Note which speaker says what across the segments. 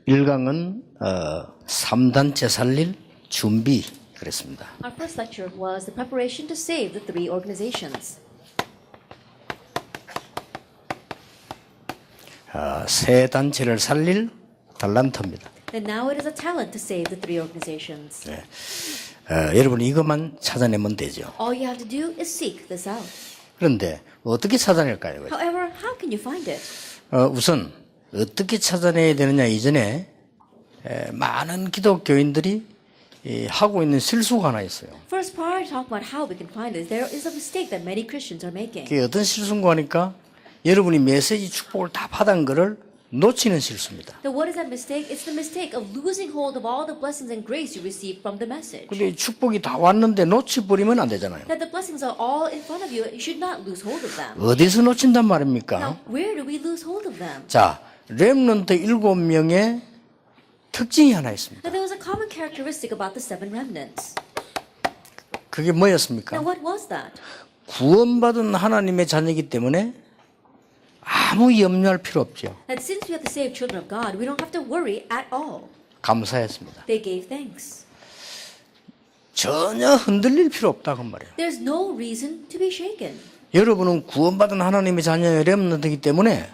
Speaker 1: 1강은 3단체 살릴 준비 그랬습니다.
Speaker 2: Our first lecture was the preparation to save the three organizations.
Speaker 1: 세 단체를 살릴 달란트입니다.
Speaker 2: And now it is a talent to save the three organizations.
Speaker 1: 여러분 이것만 찾아내면 되죠.
Speaker 2: All you have to do is seek this out.
Speaker 1: 그런데 어떻게 찾아낼까요?
Speaker 2: However, how can you find it?
Speaker 1: 우선 어떻게 찾아내야 되느냐 이전에 많은 기독교인들이 하고 있는 실수가 하나 있어요.
Speaker 2: First, prior to talking about how we can find it, there is a mistake that many Christians are making.
Speaker 1: 그게 어떤 실수인가 하니까 여러분이 메시지 축복을 다 받은 거를 놓치는 실수입니다.
Speaker 2: Now, what is that mistake? It's the mistake of losing hold of all the blessings and grace you receive from the message.
Speaker 1: 근데 축복이 다 왔는데 놓쳐버리면 안 되잖아요.
Speaker 2: That the blessings are all in front of you, you should not lose hold of them.
Speaker 1: 어디서 놓친단 말입니까?
Speaker 2: Now, where do we lose hold of them?
Speaker 1: 자, 렘넌트 7명의 특징이 하나 있습니다.
Speaker 2: Now, there was a common characteristic about the seven remnants.
Speaker 1: 그게 뭐였습니까?
Speaker 2: Now, what was that?
Speaker 1: 구원받은 하나님의 자녀이기 때문에 아무 염려할 필요 없죠.
Speaker 2: That since we are the saved children of God, we don't have to worry at all.
Speaker 1: 감사했습니다.
Speaker 2: They gave thanks.
Speaker 1: 전혀 흔들릴 필요 없다 그 말이에요.
Speaker 2: There's no reason to be shaken.
Speaker 1: 여러분은 구원받은 하나님의 자녀의 렘넌트이기 때문에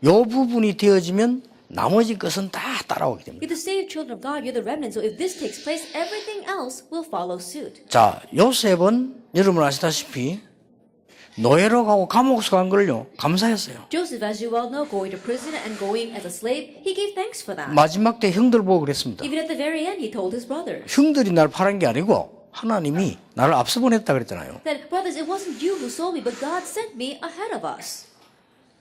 Speaker 1: 이 부분이 되어지면 나머지 것은 다 따라오게 됩니다.
Speaker 2: You're the saved children of God, you're the remnant, so if this takes place, everything else will follow suit.
Speaker 1: 자, 요셉은 여러분 아시다시피 노예로 가고 감옥서 간 걸요 감사했어요.
Speaker 2: Joseph, as you well know, going to prison and going as a slave, he gave thanks for that.
Speaker 1: 마지막 때 형들 보고 그랬습니다.
Speaker 2: Even at the very end, he told his brothers
Speaker 1: 형들이 날 팔은 게 아니고 하나님이 나를 앞서 보냈다 그랬잖아요.
Speaker 2: that, brothers, it wasn't you who sold me, but God sent me ahead of us.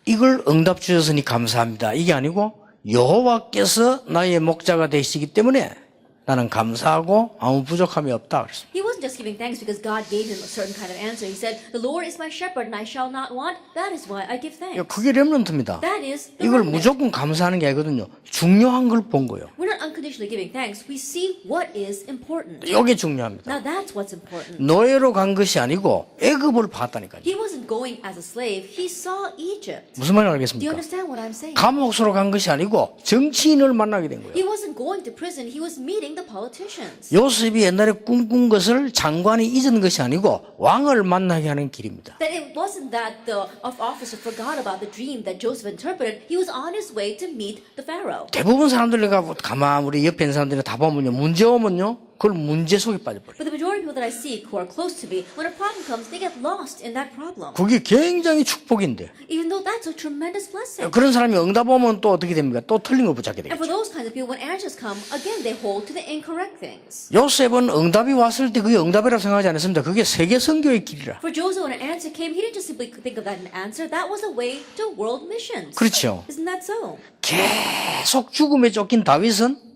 Speaker 1: 이걸 응답 주셨으니 감사합니다. 이게 아니고 여호와께서 나의 목자가 되시기 때문에 나는 감사하고 아무 부족함이 없다 그랬습니다.
Speaker 2: He wasn't just giving thanks because God gave him a certain kind of answer. He said, the Lord is my shepherd and I shall not want. That is why I give thanks.
Speaker 1: 그게 렘넌트입니다.
Speaker 2: That is the
Speaker 1: 이걸
Speaker 2: remnant.
Speaker 1: 무조건 감사하는 게 아니거든요. 중요한 걸 본 거예요.
Speaker 2: We're not unconditionally giving thanks. We see what is important.
Speaker 1: 이게 중요합니다.
Speaker 2: Now that's what's important.
Speaker 1: 노예로 간 것이 아니고 애굽을 봤다니까요.
Speaker 2: He wasn't going as a slave. He saw Egypt.
Speaker 1: 무슨 말인지
Speaker 2: Do you
Speaker 1: 알겠습니까?
Speaker 2: understand what I'm saying?
Speaker 1: 감옥으로 간 것이 아니고 정치인을 만나게 된 거예요.
Speaker 2: He wasn't going to prison. He was meeting the politicians.
Speaker 1: 요셉이 옛날에 꿈꾼 것을 장관이 잊은 것이 아니고 왕을 만나게 하는 길입니다.
Speaker 2: That it wasn't that the officer forgot about the dream that Joseph interpreted. He was on his way to meet the Pharaoh.
Speaker 1: 대부분 사람들과 가만 우리 옆에 있는 사람들이 다 보면요. 문제 오면요. 그걸 문제 속에 빠져버려요.
Speaker 2: But the majority of people that I see who are close to me, when a problem comes, they get lost in that problem.
Speaker 1: 그게 굉장히 축복인데
Speaker 2: Even though that's a tremendous blessing.
Speaker 1: 그런 사람이 응답 오면 또 어떻게 됩니까? 또 틀린 거 붙잡게
Speaker 2: And for
Speaker 1: 되겠죠.
Speaker 2: those kinds of people, when answers come, again, they hold to the incorrect things.
Speaker 1: 요셉은 응답이 왔을 때 그게 응답이라고 생각하지 않았습니다. 그게 세계 선교의 길이라.
Speaker 2: For Joseph, when an answer came, he didn't just simply think of that as an answer. That was a way to world missions.
Speaker 1: 그렇죠.
Speaker 2: Isn't that so?
Speaker 1: 계속 죽음에 쫓긴 다윗은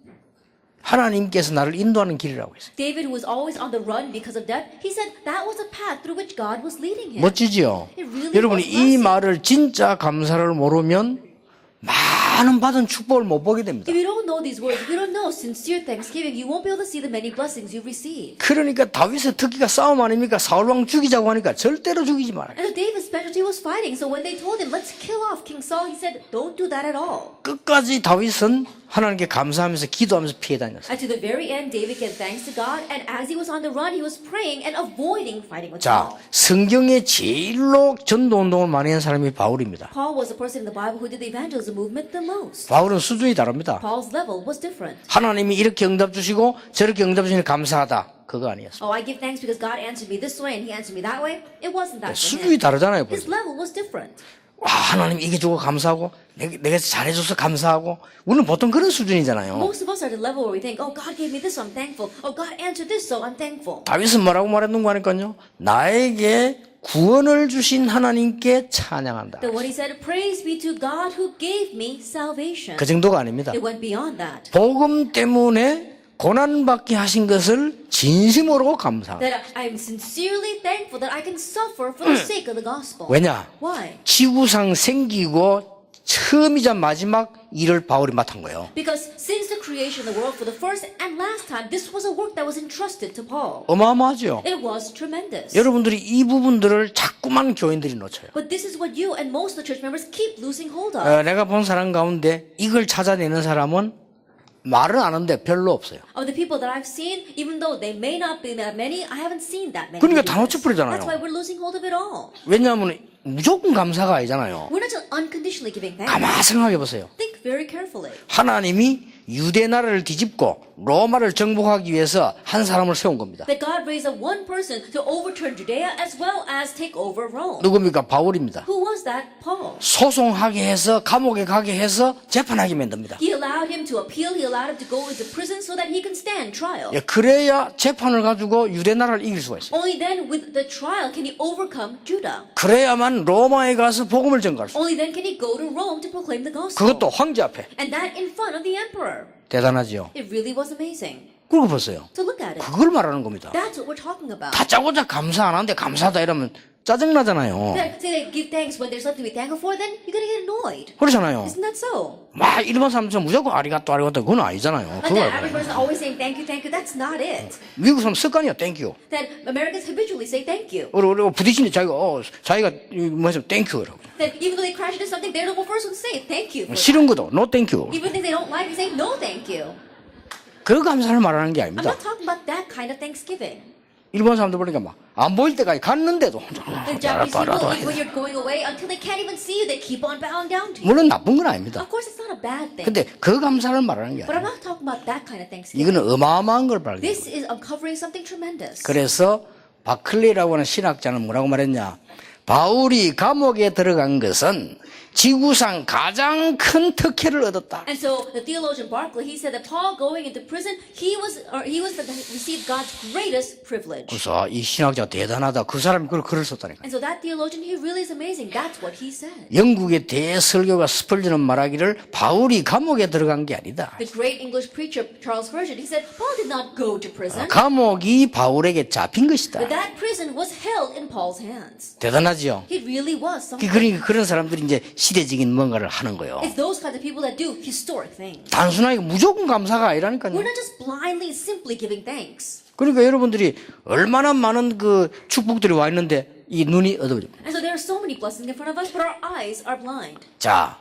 Speaker 1: 하나님께서 나를 인도하는 길이라고 했어요.
Speaker 2: David, who was always on the run because of death, he said that was a path through which God was leading him.
Speaker 1: 멋지지요?
Speaker 2: It really
Speaker 1: 여러분이
Speaker 2: was
Speaker 1: 이
Speaker 2: blessing.
Speaker 1: 말을 진짜 감사를 모르면 많은 받은 축복을 못 보게 됩니다.
Speaker 2: If you don't know these words, if you don't know sincere thanksgiving, you won't be able to see the many blessings you've received.
Speaker 1: 그러니까 다윗의 특기가 싸움 아닙니까? 사울왕 죽이자고 하니까 절대로 죽이지 말아요.
Speaker 2: And so David's specialty was fighting. So when they told him, let's kill off King Saul, he said, don't do that at all.
Speaker 1: 끝까지 다윗은 하나님께 감사하면서 기도하면서 피해 다녔어요.
Speaker 2: And to the very end, David gave thanks to God. And as he was on the run, he was praying and avoiding fighting with
Speaker 1: 자,
Speaker 2: Saul.
Speaker 1: 성경에 제일로 전도운동을 많이 한 사람이 바울입니다.
Speaker 2: Paul was the person in the Bible who did the evangelism movement the most.
Speaker 1: 바울은 수준이 다릅니다.
Speaker 2: Paul's level was different.
Speaker 1: 하나님이 이렇게 응답 주시고 저렇게 응답 주시니 감사하다. 그거 아니었어요.
Speaker 2: Oh, I give thanks because God answered me this way and he answered me that way. It wasn't that for
Speaker 1: 수준이
Speaker 2: him.
Speaker 1: 다르잖아요.
Speaker 2: His
Speaker 1: 벌써.
Speaker 2: level was different.
Speaker 1: 와, 하나님 이게 주고 감사하고 내가 잘해줘서 감사하고 우리는 보통 그런 수준이잖아요.
Speaker 2: Most of us are at the level where we think, oh, God gave me this, so I'm thankful. Oh, God answered this, so I'm thankful.
Speaker 1: 다윗은 뭐라고 말했는가 하니까요. 나에게 구원을 주신 하나님께 찬양한다.
Speaker 2: Then what he said, praise be to God who gave me salvation.
Speaker 1: 그 정도가 아닙니다.
Speaker 2: It went beyond that.
Speaker 1: 복음 때문에 고난받게 하신 것을 진심으로 감사합니다.
Speaker 2: That I'm sincerely thankful that I can suffer for the sake of the gospel.
Speaker 1: 왜냐?
Speaker 2: Why?
Speaker 1: 지구상 생기고 처음이자 마지막 일을 바울이 맡은 거예요.
Speaker 2: Because since the creation of the world for the first and last time, this was a work that was entrusted to Paul.
Speaker 1: 어마어마하죠.
Speaker 2: It was tremendous.
Speaker 1: 여러분들이 이 부분들을 자꾸만 교인들이 놓쳐요.
Speaker 2: But this is what you and most of the church members keep losing hold of.
Speaker 1: 내가 본 사람 가운데 이걸 찾아내는 사람은 말은 아는데 별로 없어요.
Speaker 2: Of the people that I've seen, even though they may not be that many, I haven't seen that many.
Speaker 1: 그러니까
Speaker 2: do
Speaker 1: 다
Speaker 2: this.
Speaker 1: 놓쳐버리잖아요.
Speaker 2: That's why we're losing hold of it all.
Speaker 1: 왜냐하면 무조건 감사가 아니잖아요.
Speaker 2: We're not just unconditionally giving thanks.
Speaker 1: 가만 생각해 보세요.
Speaker 2: Think very carefully.
Speaker 1: 하나님이 유대 나라를 뒤집고 로마를 정복하기 위해서 한 사람을 세운 겁니다.
Speaker 2: That God raised up one person to overturn Judea as well as take over Rome.
Speaker 1: 누굽니까? 바울입니다.
Speaker 2: Who was that? Paul.
Speaker 1: 소송하게 해서 감옥에 가게 해서 재판하게 만듭니다.
Speaker 2: He allowed him to appeal. He allowed him to go into prison so that he can stand trial.
Speaker 1: 예, 그래야 재판을 가지고 유대 나라를 이길 수가 있어요.
Speaker 2: Only then, with the trial, can he overcome Judah.
Speaker 1: 그래야만 로마에 가서 복음을 전가할 수 있어요.
Speaker 2: Only then can he go to Rome to proclaim the gospel.
Speaker 1: 그것도 황제 앞에.
Speaker 2: And that in front of the emperor.
Speaker 1: 대단하죠.
Speaker 2: It really was amazing.
Speaker 1: 그러고 보세요.
Speaker 2: To look at it.
Speaker 1: 그걸 말하는 겁니다.
Speaker 2: That's what we're talking about.
Speaker 1: 다짜고짜 감사 안 하는데 감사하다 이러면 짜증나잖아요.
Speaker 2: Say they give thanks when there's something to be thankful for, then you're gonna get annoyed.
Speaker 1: 그렇잖아요.
Speaker 2: Isn't that so?
Speaker 1: 막 일반 사람처럼 무조건 아리가또 아리가또 그건 아니잖아요.
Speaker 2: But the
Speaker 1: 그거
Speaker 2: average person always saying thank you, that's not it.
Speaker 1: 미국 사람 습관이야. 땡큐.
Speaker 2: That Americans habitually say thank you.
Speaker 1: 그리고 부딪히는데 자기가 뭐 했으면 땡큐라고.
Speaker 2: That even though they crash into something, they're the first one to say thank you. For
Speaker 1: 싫은
Speaker 2: that.
Speaker 1: 것도 노 땡큐.
Speaker 2: Even if they don't like, they say no thank you.
Speaker 1: 그 감사를 말하는 게
Speaker 2: I'm
Speaker 1: 아닙니다.
Speaker 2: not talking about that kind of Thanksgiving.
Speaker 1: 일본 사람들 보니까 막 안 보일 때까지 갔는데도
Speaker 2: The Japanese people, when you're going away, until they can't even see you, they keep on bowing down to you.
Speaker 1: 물론 나쁜 건 아닙니다.
Speaker 2: Of course, it's not a bad thing.
Speaker 1: 근데 그 감사를 말하는 게
Speaker 2: But I'm
Speaker 1: 아니에요.
Speaker 2: not talking about that kind of Thanksgiving.
Speaker 1: 이거는 어마어마한 걸 말하는 거예요.
Speaker 2: This is uncovering something tremendous.
Speaker 1: 그래서 바클리라고 하는 신학자는 뭐라고 말했냐? 바울이 감옥에 들어간 것은 지구상 가장 큰 특혜를 얻었다.
Speaker 2: And so the theologian Barclay, he said that Paul going into prison, he received God's greatest privilege.
Speaker 1: 그래서 이 신학자가 대단하다. 그 사람이 그걸 글을 썼다니까.
Speaker 2: And so that theologian, he really is amazing. That's what he said.
Speaker 1: 영국의 대설교가 스펄전은 말하기를 바울이 감옥에 들어간 게 아니다.
Speaker 2: The great English preacher Charles Spurgeon, he said Paul did not go to prison,
Speaker 1: 감옥이 바울에게 잡힌 것이다.
Speaker 2: but that prison was held in Paul's hands.
Speaker 1: 대단하죠.
Speaker 2: It really was something.
Speaker 1: 그러니까 그런 사람들이 이제 시대적인 뭔가를 하는 거예요.
Speaker 2: It's those kinds of people that do historic things.
Speaker 1: 단순하게 무조건 감사가 아니라니까요.
Speaker 2: We're not just blindly, simply giving thanks.
Speaker 1: 그러니까 여러분들이 얼마나 많은 그 축복들이 와 있는데 이 눈이 어두워져.
Speaker 2: And so there are so many blessings in front of us, but our eyes are blind.
Speaker 1: 자,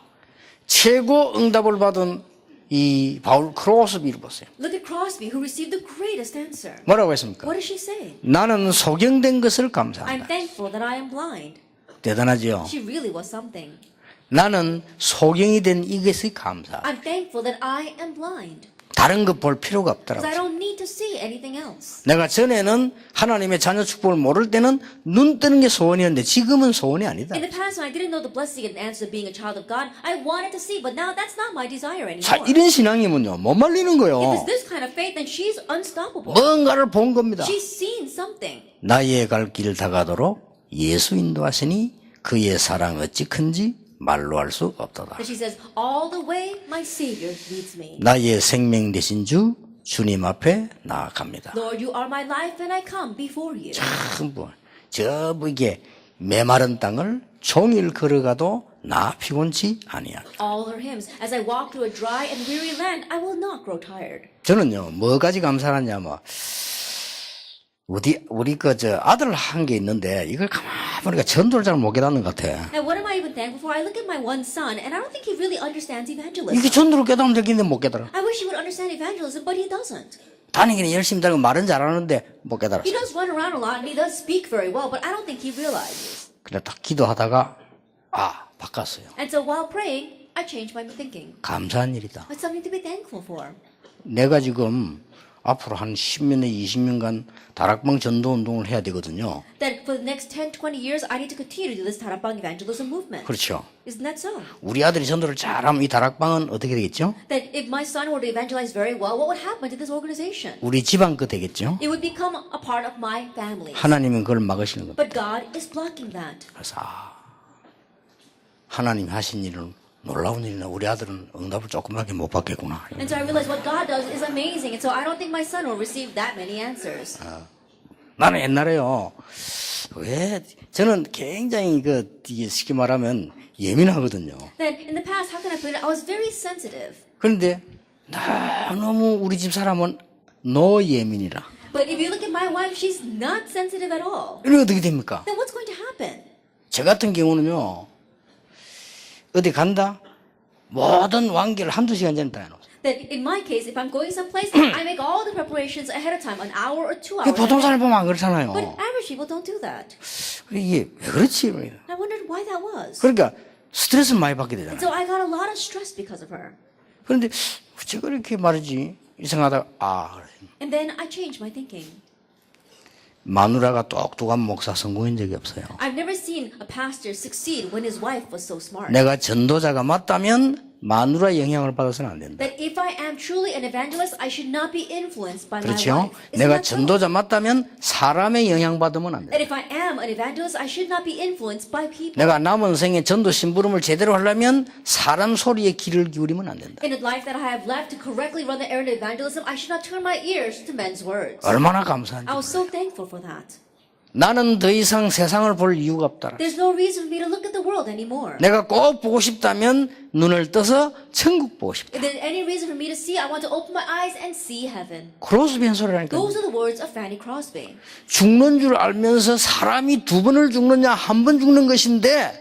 Speaker 1: 최고 응답을 받은 이 바울 크로스비를 보세요.
Speaker 2: Look at Crosby, who received the greatest answer.
Speaker 1: 뭐라고 했습니까?
Speaker 2: What does she say?
Speaker 1: 나는 소경된 것을
Speaker 2: I'm
Speaker 1: 감사한다.
Speaker 2: thankful that I am blind.
Speaker 1: 대단하죠.
Speaker 2: She really was something.
Speaker 1: 나는 소경이 된 이것이 감사.
Speaker 2: I'm thankful that I am blind.
Speaker 1: 다른 것 볼 필요가
Speaker 2: Because
Speaker 1: 없더라고.
Speaker 2: I don't need to see anything else.
Speaker 1: 내가 전에는 하나님의 자녀 축복을 모를 때는 눈 뜨는 게 소원이었는데 지금은 소원이 아니다.
Speaker 2: In the past, when I didn't know the blessing and answer of being a child of God, I wanted to see, but now that's not my desire
Speaker 1: 자,
Speaker 2: anymore.
Speaker 1: 이런 신앙이면요 못 말리는
Speaker 2: If
Speaker 1: 거예요.
Speaker 2: it's this kind of faith, then she's unstoppable.
Speaker 1: 뭔가를 본 겁니다.
Speaker 2: She's seen something.
Speaker 1: 나의 갈 길 다가도록 예수 인도하시니 그의 사랑 어찌 큰지 말로 할 수 없도다.
Speaker 2: That she says, all the way my Savior leads me.
Speaker 1: 나의 생명 되신 주 주님 앞에 나아갑니다.
Speaker 2: Lord, you are my life and I come before you.
Speaker 1: 참 뭐, 이게 메마른 땅을 종일 걸어가도 나 피곤치 아니하다.
Speaker 2: All her hymns. As I walk through a dry and weary land, I will not grow tired.
Speaker 1: 저는요 뭐까지 감사하냐면 우리 아들 한 게 있는데 이걸 가만 보니까 전도를 잘 못 깨닫는 것 같아.
Speaker 2: And what am I even thankful for? I look at my one son, and I don't think he really understands evangelism.
Speaker 1: 이게 전도를 깨닫으면 되겠는데 못 깨달아.
Speaker 2: I wish he would understand evangelism, but he doesn't.
Speaker 1: 다니기는 열심히 다니고 말은 잘하는데 못 깨달았어.
Speaker 2: He does run around a lot, and he does speak very well, but I don't think he realizes.
Speaker 1: 그래 딱 기도하다가 바꿨어요.
Speaker 2: And so while praying, I changed my thinking.
Speaker 1: 감사한 일이다.
Speaker 2: It's something to be thankful for.
Speaker 1: 내가 지금 앞으로 한 10년 내 20년간 다락방 전도 운동을 해야 되거든요.
Speaker 2: That for the next 10, 20 years, I need to continue to do this Tarapang evangelism movement.
Speaker 1: 그렇죠.
Speaker 2: Isn't that so?
Speaker 1: 우리 아들이 전도를 잘하면 이 다락방은 어떻게 되겠죠?
Speaker 2: That if my son were to evangelize very well, what would happen to this organization?
Speaker 1: 우리 집안 거 되겠죠?
Speaker 2: It would become a part of my family.
Speaker 1: 하나님은 그걸 막으시는 겁니다.
Speaker 2: But God is blocking that.
Speaker 1: 그래서 하나님 하신 일은 놀라운 일이나 우리 아들은 응답을 조그맣게 못 받겠구나.
Speaker 2: And so I realized what God does is amazing. And so I don't think my son will receive that many answers.
Speaker 1: 나는 옛날에요. 저는 굉장히 이게 쉽게 말하면 예민하거든요.
Speaker 2: Then in the past, past, how can I put it? I was very sensitive.
Speaker 1: 그런데 너무 우리 집 사람은 노예민이라.
Speaker 2: But if you look at my wife, she's not sensitive at all.
Speaker 1: 이러면 어떻게 됩니까?
Speaker 2: Then what's going to happen?
Speaker 1: 저 같은 경우는요, 어디 간다? 모든 완결을 한두 시간 전에 다 해놓았어요.
Speaker 2: That in my case, if I'm going someplace, I make all the preparations ahead of time, an hour or 2 hours.
Speaker 1: 보통 사람 보면 안 그렇잖아요.
Speaker 2: But average people don't do that.
Speaker 1: 이게 왜 그렇지?
Speaker 2: I wondered why that was.
Speaker 1: 그러니까 스트레스를 많이 받게
Speaker 2: And
Speaker 1: 되잖아요.
Speaker 2: so I got a lot of stress because of her.
Speaker 1: 그런데 어째 그렇게 말이지? 이상하다가
Speaker 2: And then I changed my thinking.
Speaker 1: 마누라가 똑똑한 목사 성공한 적이 없어요.
Speaker 2: I've never seen a pastor succeed when his wife was so smart.
Speaker 1: 내가 전도자가 맞다면 마누라의 영향을 받아서는 안 된다.
Speaker 2: That if I am truly an evangelist, I should not be influenced by my
Speaker 1: 그렇죠?
Speaker 2: wife. Isn't
Speaker 1: 내가
Speaker 2: that so?
Speaker 1: 전도자 맞다면 사람의 영향 받으면 안 된다.
Speaker 2: That if I am an evangelist, I should not be influenced by people.
Speaker 1: 내가 남은 생에 전도 심부름을 제대로 하려면 사람 소리에 귀를 기울이면 안 된다.
Speaker 2: In the life that I have left to correctly run the errand of evangelism, I should not turn my ears to men's words.
Speaker 1: 얼마나 감사한지.
Speaker 2: I was so thankful for that.
Speaker 1: 나는 더 이상 세상을 볼 이유가 없다.
Speaker 2: There's no reason for me to look at the world anymore.
Speaker 1: 내가 꼭 보고 싶다면 눈을 떠서 천국 보고 싶다.
Speaker 2: If there's any reason for me to see, I want to open my eyes and see heaven.
Speaker 1: 크로스비 한 소리라니까.
Speaker 2: Those are the words of Fanny Crosby.
Speaker 1: 죽는 줄 알면서 사람이 2번을 죽느냐 1번 죽는 것인데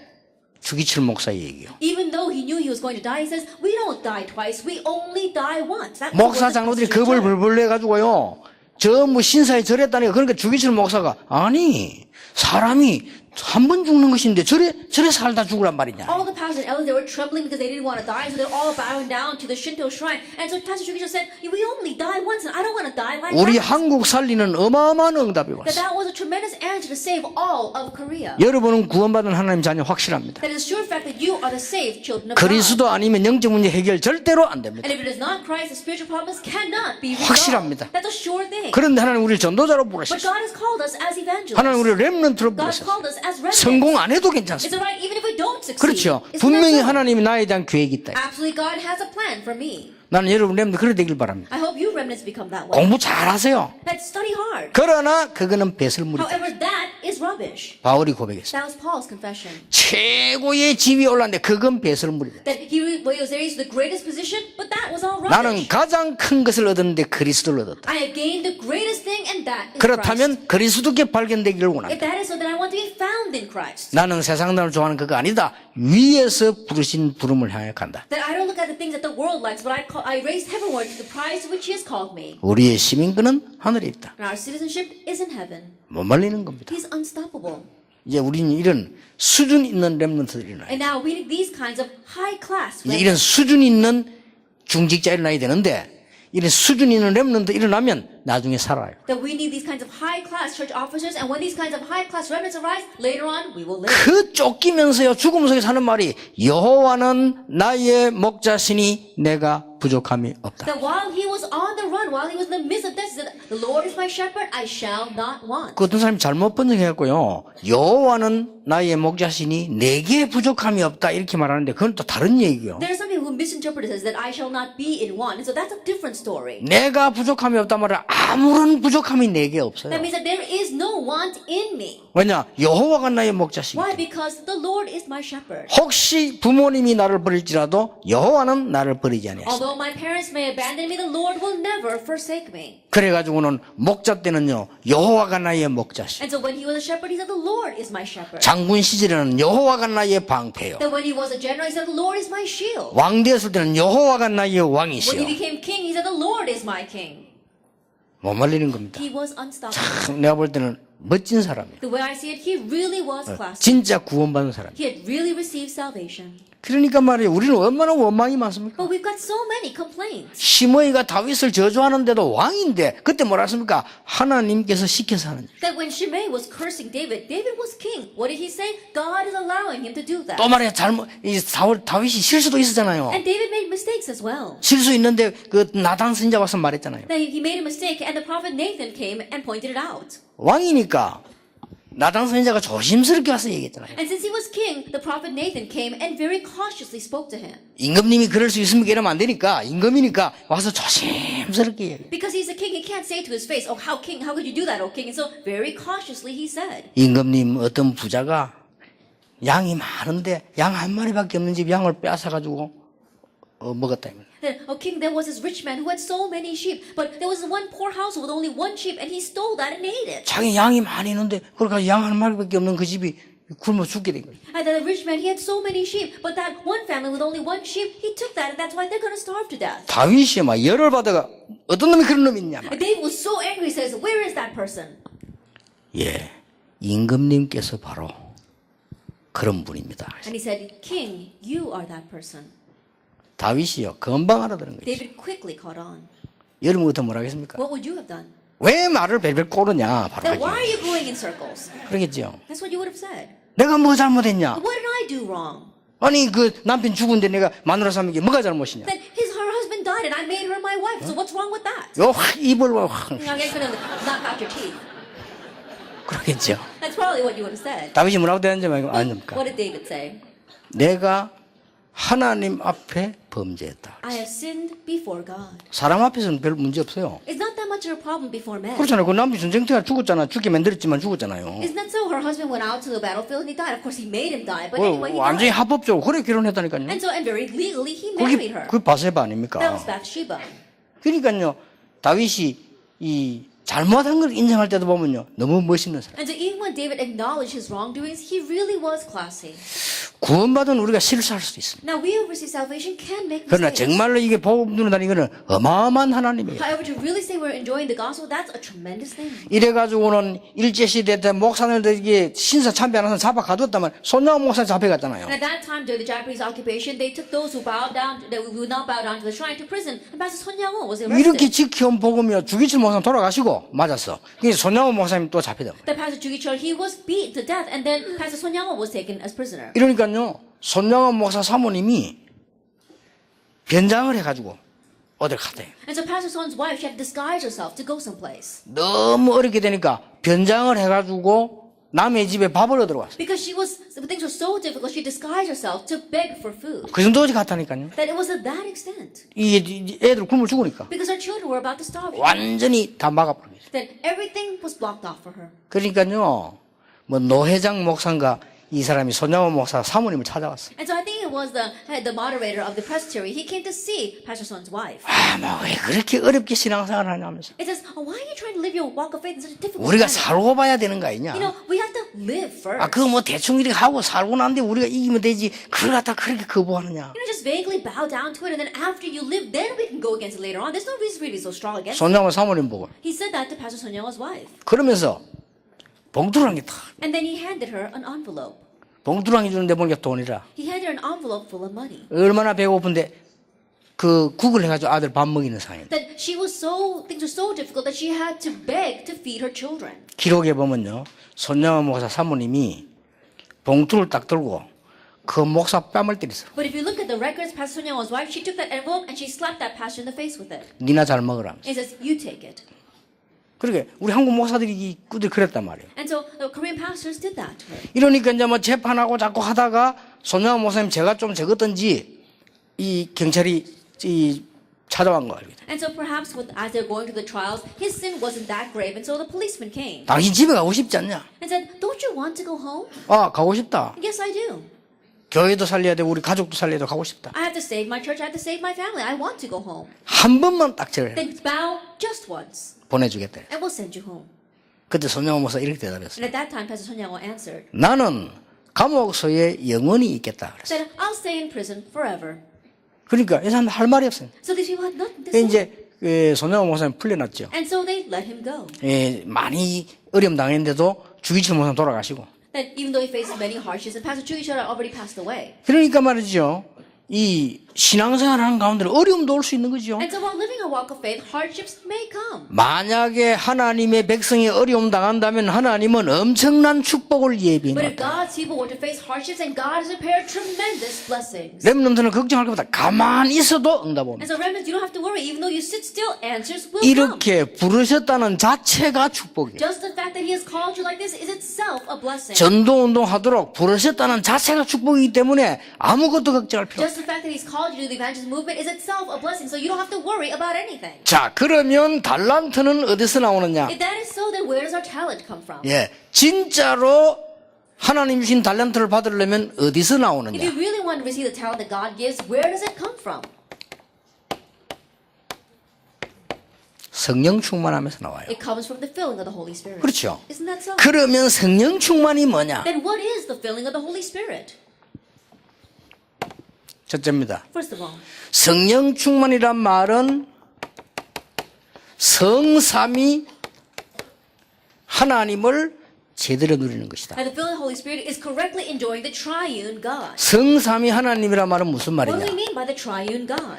Speaker 1: 주기철 목사의 얘기요.
Speaker 2: Even though he knew he was going to die, he says, we don't die twice, we only die once. That's the
Speaker 1: 목사
Speaker 2: words of
Speaker 1: 장로들이
Speaker 2: Pastor
Speaker 1: 겁을
Speaker 2: Joe.
Speaker 1: 벌벌 내가지고요. 저 뭐 신사에 절했다니까. 그러니까 주기철 목사가 아니 사람이 1번 죽는 것인데 저래 살다 죽으란 말이냐.
Speaker 2: All the pastors and elders, they were trembling because they didn't want to die, so they're all bowing down to the Shinto shrine. And so Pastor Shugisho said, we only die once, and I don't want to die like
Speaker 1: 우리
Speaker 2: that.
Speaker 1: 한국 살리는 어마어마한 응답이 왔어요.
Speaker 2: That was a tremendous answer to save all of Korea.
Speaker 1: 여러분은 구원받은 하나님 자녀 확실합니다.
Speaker 2: That is a sure fact that you are the saved children of God.
Speaker 1: 그리스도 아니면 영적 문제 해결 절대로 안 됩니다.
Speaker 2: And if it is not Christ, the spiritual problems cannot be
Speaker 1: 확실합니다.
Speaker 2: resolved. That's a sure thing.
Speaker 1: 그런데 하나님 우리를 전도자로
Speaker 2: But
Speaker 1: 부르셨어요.
Speaker 2: God has called us as evangelists.
Speaker 1: 하나님 우리를 렘넌트로
Speaker 2: God has
Speaker 1: 부르셨어요.
Speaker 2: called us as remnants.
Speaker 1: 성공 안 해도
Speaker 2: It's
Speaker 1: 괜찮습니다.
Speaker 2: alright even if we don't succeed.
Speaker 1: 그렇죠.
Speaker 2: Isn't
Speaker 1: 분명히
Speaker 2: that so?
Speaker 1: 하나님이 나에 대한 계획이 있다.
Speaker 2: Absolutely, God has a plan for me.
Speaker 1: 나는 여러분 렘넌트 그래 되길 바랍니다.
Speaker 2: I hope you remnants become that way.
Speaker 1: 공부 잘하세요.
Speaker 2: Let's study hard.
Speaker 1: 그러나 그거는 배설물이다.
Speaker 2: However, that is rubbish.
Speaker 1: 바울이 고백했어요.
Speaker 2: That was Paul's confession.
Speaker 1: 최고의 지위에 올랐는데 그건 배설물이다.
Speaker 2: That he was raised to the greatest position, but that was all
Speaker 1: 나는
Speaker 2: rubbish.
Speaker 1: 가장 큰 것을 얻었는데 그리스도를 얻었다.
Speaker 2: I have gained the greatest thing, and that is Christ.
Speaker 1: 그렇다면 그리스도께 발견되기를
Speaker 2: If
Speaker 1: 원합니다.
Speaker 2: that is so, then I want to be found in Christ.
Speaker 1: 나는 세상 사람을 좋아하는 그거 아니다. 위에서 부르신 부름을 향해 간다.
Speaker 2: That I don't look at the things that the world likes, but I raise heavenward to the prize to which He has called me.
Speaker 1: 우리의 시민권은 하늘에 있다.
Speaker 2: And our citizenship is in heaven.
Speaker 1: 못 말리는 겁니다.
Speaker 2: He's unstoppable.
Speaker 1: 이제 우리는 이런 수준 있는 렘넌트들이 일어나요.
Speaker 2: And now we need these kinds of high class
Speaker 1: 이제 이런 수준 있는 중직자 일어나야 되는데 이런 수준 있는 렘넌트 일어나면 나중에 살아요.
Speaker 2: that we need these kinds of high class church officers, and when these kinds of high class remnants arise, later on we will live.
Speaker 1: 그 쫓기면서요 죽음 속에 사는 말이 여호와는 나의 목자시니 내가 부족함이 없다.
Speaker 2: That while he was on the run, while he was in the midst of death, he said, the Lord is my shepherd, I shall not want.
Speaker 1: 그 어떤 사람이 잘못 번역해갖고요 여호와는 나의 목자시니 내게 부족함이 없다 이렇게 말하는데 그건 또 다른 얘기예요.
Speaker 2: There are some people who misinterpret it as that I shall not be in want, and so that's a different story.
Speaker 1: 내가 부족함이 없단 말은 아무런 부족함이 내게 없어요.
Speaker 2: That means that there is no want in me.
Speaker 1: 왜냐 여호와가 나의 목자시기
Speaker 2: Why?
Speaker 1: 때문에.
Speaker 2: Because the Lord is my shepherd.
Speaker 1: 혹시 부모님이 나를 버릴지라도 여호와는 나를 버리지 아니하시다.
Speaker 2: Although my parents may abandon me, the Lord will never forsake me.
Speaker 1: 그래가지고는 목자 때는요 여호와가 나의 목자시.
Speaker 2: And so when he was a shepherd, he said, the Lord is my shepherd.
Speaker 1: 장군 시절에는 여호와가 나의 방패요.
Speaker 2: That when he was a general, he said, the Lord is my shield.
Speaker 1: 왕 되었을 때는 여호와가 나의
Speaker 2: When
Speaker 1: 왕이시요.
Speaker 2: he became king, he said, the Lord is my king.
Speaker 1: 못 말리는 겁니다.
Speaker 2: He was unstoppable.
Speaker 1: 참 내가 볼 때는 멋진 사람이에요.
Speaker 2: The way I see it, he really was classic.
Speaker 1: 진짜 구원받은 사람이에요.
Speaker 2: He had really received salvation.
Speaker 1: 그러니까 말이에요. 우리는 얼마나 원망이 많습니까?
Speaker 2: But we've got so many complaints.
Speaker 1: 시므이가 다윗을 저주하는데도 왕인데 그때 뭐라 했습니까? 하나님께서 시켜서 하는 일.
Speaker 2: That when Shimei was cursing David, David was king. What did he say? God is allowing him to do that.
Speaker 1: 또 말이야 잘못 이 다윗이 실수도 있었잖아요.
Speaker 2: And David made mistakes as well.
Speaker 1: 실수 있는데 그 나단 선지자 와서 말했잖아요.
Speaker 2: That he made a mistake, and the prophet Nathan came and pointed it out.
Speaker 1: 왕이니까 나단 선지자가 조심스럽게 와서 얘기했잖아요.
Speaker 2: And since he was king, the prophet Nathan came and very cautiously spoke to him.
Speaker 1: 임금님이 그럴 수 있습니까? 이러면 안 되니까 임금이니까 와서 조심스럽게 얘기해요.
Speaker 2: Because he's a king, he can't say to his face, "Oh, how could you do that, oh king?" And so very cautiously he said,
Speaker 1: 임금님 어떤 부자가 양이 많은데 양 한 마리밖에 없는 집 양을 빼앗아가지고 먹었다.
Speaker 2: Then, oh king, there was this rich man who had so many sheep, but there was one poor household with only one sheep, and he stole that and ate it.
Speaker 1: 자기 양이 많이 있는데 그러니까 양 한 마리밖에 없는 그 집이 굶어 죽게 된 거예요.
Speaker 2: And then the rich man, he had so many sheep, but that one family with only one sheep, he took that, and that's why they're going to starve to death.
Speaker 1: 다윗이 막 열을 받아가 어떤 놈이 그런 놈이 있냐.
Speaker 2: And David was so angry, he says, where is that person?
Speaker 1: 예, 임금님께서 바로 그런 분입니다.
Speaker 2: And he said, king, you are that person.
Speaker 1: 다윗이요 금방 알아들은 거예요.
Speaker 2: David quickly caught on.
Speaker 1: 여러분 같으면 뭐라 하겠습니까?
Speaker 2: What would you have done?
Speaker 1: 왜 말을 벨벨 꼬르냐 바로
Speaker 2: Then why are
Speaker 1: 하죠.
Speaker 2: you going in circles?
Speaker 1: 그러겠죠.
Speaker 2: That's what you would have said.
Speaker 1: 내가 뭐 잘못했냐?
Speaker 2: What did I do wrong?
Speaker 1: 아니 그 남편 죽은데 내가 마누라 삼는 게 뭐가 잘못이냐?
Speaker 2: Then her husband died and I made her my wife. So what's wrong with that?
Speaker 1: 요 확 입을 확
Speaker 2: I'm going to knock out your teeth.
Speaker 1: 그러겠죠.
Speaker 2: That's probably what you would have said.
Speaker 1: 다윗이 뭐라고 대는지 아닙니까?
Speaker 2: What did David say?
Speaker 1: 내가 하나님 앞에 범죄했다.
Speaker 2: I have sinned before God.
Speaker 1: 사람 앞에서는 별 문제 없어요.
Speaker 2: It's not that much of a problem before men.
Speaker 1: 그렇잖아요. 그 남편 전쟁터가 죽었잖아. 죽게 만들었지만 죽었잖아요.
Speaker 2: Isn't that so? Her husband went out to the battlefield and he died. Of course, he made him die, but anyway, he
Speaker 1: 완전히
Speaker 2: died.
Speaker 1: 합법적으로 그래 결혼했다니까요.
Speaker 2: And so, and very legally, he married her.
Speaker 1: 그게 바세바
Speaker 2: That
Speaker 1: 아닙니까?
Speaker 2: was Bathsheba.
Speaker 1: 그러니까요. 다윗이 이 잘못한 걸 인정할 때도 보면요. 너무 멋있는 사람.
Speaker 2: And so, even when David acknowledged his wrongdoings, he really was classy.
Speaker 1: 구원받은 우리가 실수할 수도 있습니다.
Speaker 2: Now, we who receive salvation can make
Speaker 1: 그러나
Speaker 2: mistakes.
Speaker 1: 정말로 이게 복음 누린다는 이거는 어마어마한 하나님이에요.
Speaker 2: However, to really say we're enjoying the gospel, that's a tremendous thing.
Speaker 1: 이래가지고는 일제시대 때 목사들에게 신사 참배하는 사람 잡아 가뒀다면 손양호 목사 잡혀갔잖아요.
Speaker 2: And at that time, during the Japanese occupation, they took those who bowed down, that would not bow down to the shrine to prison. And Pastor Son Yang-won was
Speaker 1: 이렇게
Speaker 2: arrested.
Speaker 1: 지켜온 복음이요. 주기철 목사 돌아가시고 맞았어. 그래서 손양호 목사님 또 잡혀다.
Speaker 2: That Pastor Jugi-chul, he was beaten to death, and then Pastor Son Yang-won was taken as prisoner.
Speaker 1: 이러니까요. 손양호 목사 사모님이 변장을 해가지고 어딜 갔대요.
Speaker 2: And so Pastor Son's wife, she had to disguise herself to go someplace.
Speaker 1: 너무 어렵게 되니까 변장을 해가지고 남의 집에 밥을 얻으러 왔어요.
Speaker 2: Because things were so difficult, she disguised herself to beg for food.
Speaker 1: 그 정도까지 갔다니까요.
Speaker 2: That it was at that extent.
Speaker 1: 이 애들 굶어 죽으니까
Speaker 2: Because her children were about to starve.
Speaker 1: 완전히 다 막아버렸어요.
Speaker 2: Then everything was blocked off for her.
Speaker 1: 그러니까요. 뭐 노회장 목사인가 이 사람이 손양호 목사 사모님을 찾아왔어요.
Speaker 2: And so I think it was the moderator of the presbytery. He came to see Pastor Son's wife.
Speaker 1: 뭐 왜 그렇게 어렵게 신앙생활을 하냐면서
Speaker 2: It says, why are you trying to live your walk of faith in such a difficult
Speaker 1: 우리가
Speaker 2: manner?
Speaker 1: 살고 봐야 되는 거 아니냐?
Speaker 2: You know, we have to live first.
Speaker 1: 그거 뭐 대충 이렇게 하고 살고 난데 우리가 이기면 되지. 그걸 갖다 그렇게 거부하느냐?
Speaker 2: You know, just vaguely bow down to it, and then after you live, then we can go against it later on. There's no reason for you to be so strong against it.
Speaker 1: 손양호 사모님 보고
Speaker 2: He said that to Pastor Son Yang-won's wife.
Speaker 1: 그러면서 봉투랑이 탁
Speaker 2: And then he handed her an envelope.
Speaker 1: 봉투랑이 주는데 보니까 돈이라.
Speaker 2: He handed her an envelope full of money.
Speaker 1: 얼마나 배고픈데 그 국을 해가지고 아들 밥 먹이는 상황.
Speaker 2: That things were so difficult that she had to beg to feed her children.
Speaker 1: 기록에 보면요, 손양호 목사 사모님이 봉투를 딱 들고 그 목사 뺨을 때렸어.
Speaker 2: But if you look at the records, Pastor Son Yang-won's wife, she took that envelope and she slapped that pastor in the face with it.
Speaker 1: 니나 잘 먹으라.
Speaker 2: It says, you take it.
Speaker 1: 그러게 우리 한국 목사들이 꾸들 그랬단 말이에요.
Speaker 2: And so the Korean pastors did that to her.
Speaker 1: 이러니까 이제 뭐 재판하고 자꾸 하다가 손양호 목사님 제가 좀 적었던지 이 경찰이 이 찾아간 거 알겠다.
Speaker 2: And so perhaps as they're going to the trials, his sin wasn't that grave, and so the policeman came
Speaker 1: 당신 집에 가고 싶지 않냐?
Speaker 2: and said, don't you want to go home?
Speaker 1: 가고 싶다.
Speaker 2: Yes, I do.
Speaker 1: 교회도 살려야 돼, 우리 가족도 살려야 돼, 가고 싶다.
Speaker 2: I have to save my church, I have to save my family, I want to go home.
Speaker 1: 한 번만 딱 절해.
Speaker 2: Then bow just once,
Speaker 1: 보내주겠다.
Speaker 2: and we'll send you home.
Speaker 1: 그때 손양호 목사 이렇게 대답했어.
Speaker 2: And at that time, Pastor Son Yang-won answered,
Speaker 1: 나는 감옥소에 영원히 있겠다. 그랬어.
Speaker 2: said, I'll stay in prison forever.
Speaker 1: 그러니까 이 사람 할 말이 없어요.
Speaker 2: So these people had nothing to say.
Speaker 1: 이제 손양호 목사님 풀려났죠.
Speaker 2: And so they let him go.
Speaker 1: 많이 어려움 당했는데도 주기철 목사님 돌아가시고.
Speaker 2: That even though he faced many hardships, and Pastor Jugi-chul had already passed away.
Speaker 1: 그러니까 말이죠. 이 신앙생활하는 가운데 어려움도 올 수 있는 거죠.
Speaker 2: And so while living a walk of faith, hardships may come.
Speaker 1: 만약에 하나님의 백성이 어려움 당한다면 하나님은 엄청난 축복을 예비한
Speaker 2: But if
Speaker 1: 거다.
Speaker 2: God's people were to face hardships, and God has prepared tremendous blessings.
Speaker 1: 렘넌트는 걱정할 것보다 가만히 있어도 응답 옵니다.
Speaker 2: And so remnants, you don't have to worry. Even though you sit still, answers will come.
Speaker 1: 이렇게 부르셨다는 자체가 축복이에요.
Speaker 2: Just the fact that He has called you like this is itself a blessing.
Speaker 1: 전도운동 하도록 부르셨다는 자체가 축복이기 때문에 아무것도 걱정할 필요 없어요.
Speaker 2: Just the fact that He's called you to the evangelist movement is itself a blessing. So you don't have to worry about anything.
Speaker 1: 자, 그러면 달란트는 어디서 나오느냐?
Speaker 2: If that is so, then where does our talent come from?
Speaker 1: 예, 진짜로 하나님 주신 달란트를 받으려면 어디서
Speaker 2: If
Speaker 1: 나오느냐?
Speaker 2: you really want to receive the talent that God gives, where does it come from?
Speaker 1: 성령 충만하면서 나와요.
Speaker 2: It comes from the filling of the Holy Spirit.
Speaker 1: 그렇죠.
Speaker 2: Isn't that so?
Speaker 1: 그러면 성령 충만이 뭐냐?
Speaker 2: Then what is the filling of the Holy Spirit?
Speaker 1: 첫째입니다.
Speaker 2: First of all,
Speaker 1: 성령 충만이란 말은 성삼이 하나님을 제대로 누리는 것이다.
Speaker 2: and the filling of the Holy Spirit is correctly enjoying the triune God.
Speaker 1: 성삼이 하나님이란 말은 무슨
Speaker 2: What do
Speaker 1: 말이냐?
Speaker 2: we mean by the triune God?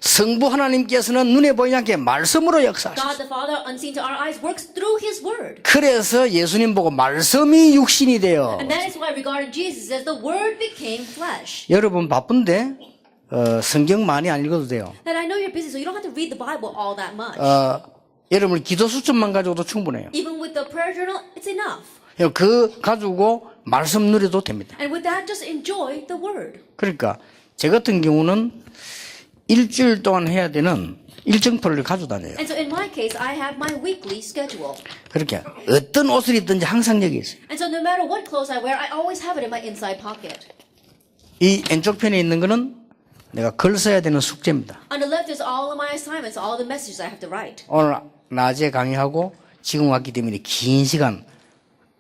Speaker 1: 성부 하나님께서는 눈에 보이지 않게 말씀으로
Speaker 2: God
Speaker 1: 역사하셨어요.
Speaker 2: the Father, unseen to our eyes, works through His Word.
Speaker 1: 그래서 예수님 보고 말씀이 육신이 되어.
Speaker 2: And that is why regarding Jesus as the Word became flesh.
Speaker 1: 여러분 바쁜데 성경 많이 안 읽어도 돼요.
Speaker 2: And I know you're busy, so you don't have to read the Bible all that much.
Speaker 1: 여러분 기도 수첩만 가져도 충분해요.
Speaker 2: Even with the prayer journal, it's enough.
Speaker 1: 그 가지고 말씀 누려도 됩니다.
Speaker 2: And with that, just enjoy the Word.
Speaker 1: 그러니까 제 같은 경우는 일주일 동안 해야 되는 일정표를 가지고 다녀요.
Speaker 2: And so in my case, I have my weekly schedule.
Speaker 1: 그렇게 어떤 옷을 입든지 항상 여기 있어요.
Speaker 2: And so no matter what clothes I wear, I always have it in my inside pocket.
Speaker 1: 이 왼쪽 편에 있는 거는 내가 글 써야 되는 숙제입니다.
Speaker 2: On the left is all of my assignments, all the messages I have to write.
Speaker 1: 오늘 낮에 강의하고 지금 왔기 때문에 긴 시간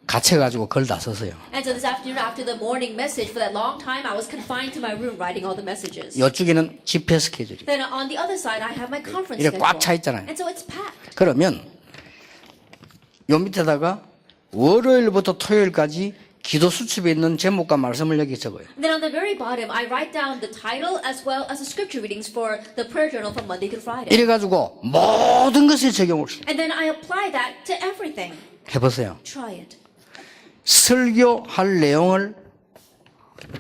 Speaker 1: 갇혀가지고 글 다 썼어요.
Speaker 2: And so this afternoon, after the morning message, for that long time, I was confined to my room writing all the messages.
Speaker 1: 이쪽에는 집회 스케줄이.
Speaker 2: Then on the other side, I have my conference
Speaker 1: 이렇게
Speaker 2: schedule.
Speaker 1: 꽉 차 있잖아요.
Speaker 2: And so it's packed.
Speaker 1: 그러면 요 밑에다가 월요일부터 토요일까지 기도 수첩에 있는 제목과 말씀을 여기 적어요.
Speaker 2: And then on the very bottom, I write down the title as well as the scripture readings for the prayer journal from Monday to Friday.
Speaker 1: 이래가지고 모든 것에 적용을 해요.
Speaker 2: And then I apply that to everything.
Speaker 1: 해보세요.
Speaker 2: Try it.
Speaker 1: 설교할 내용을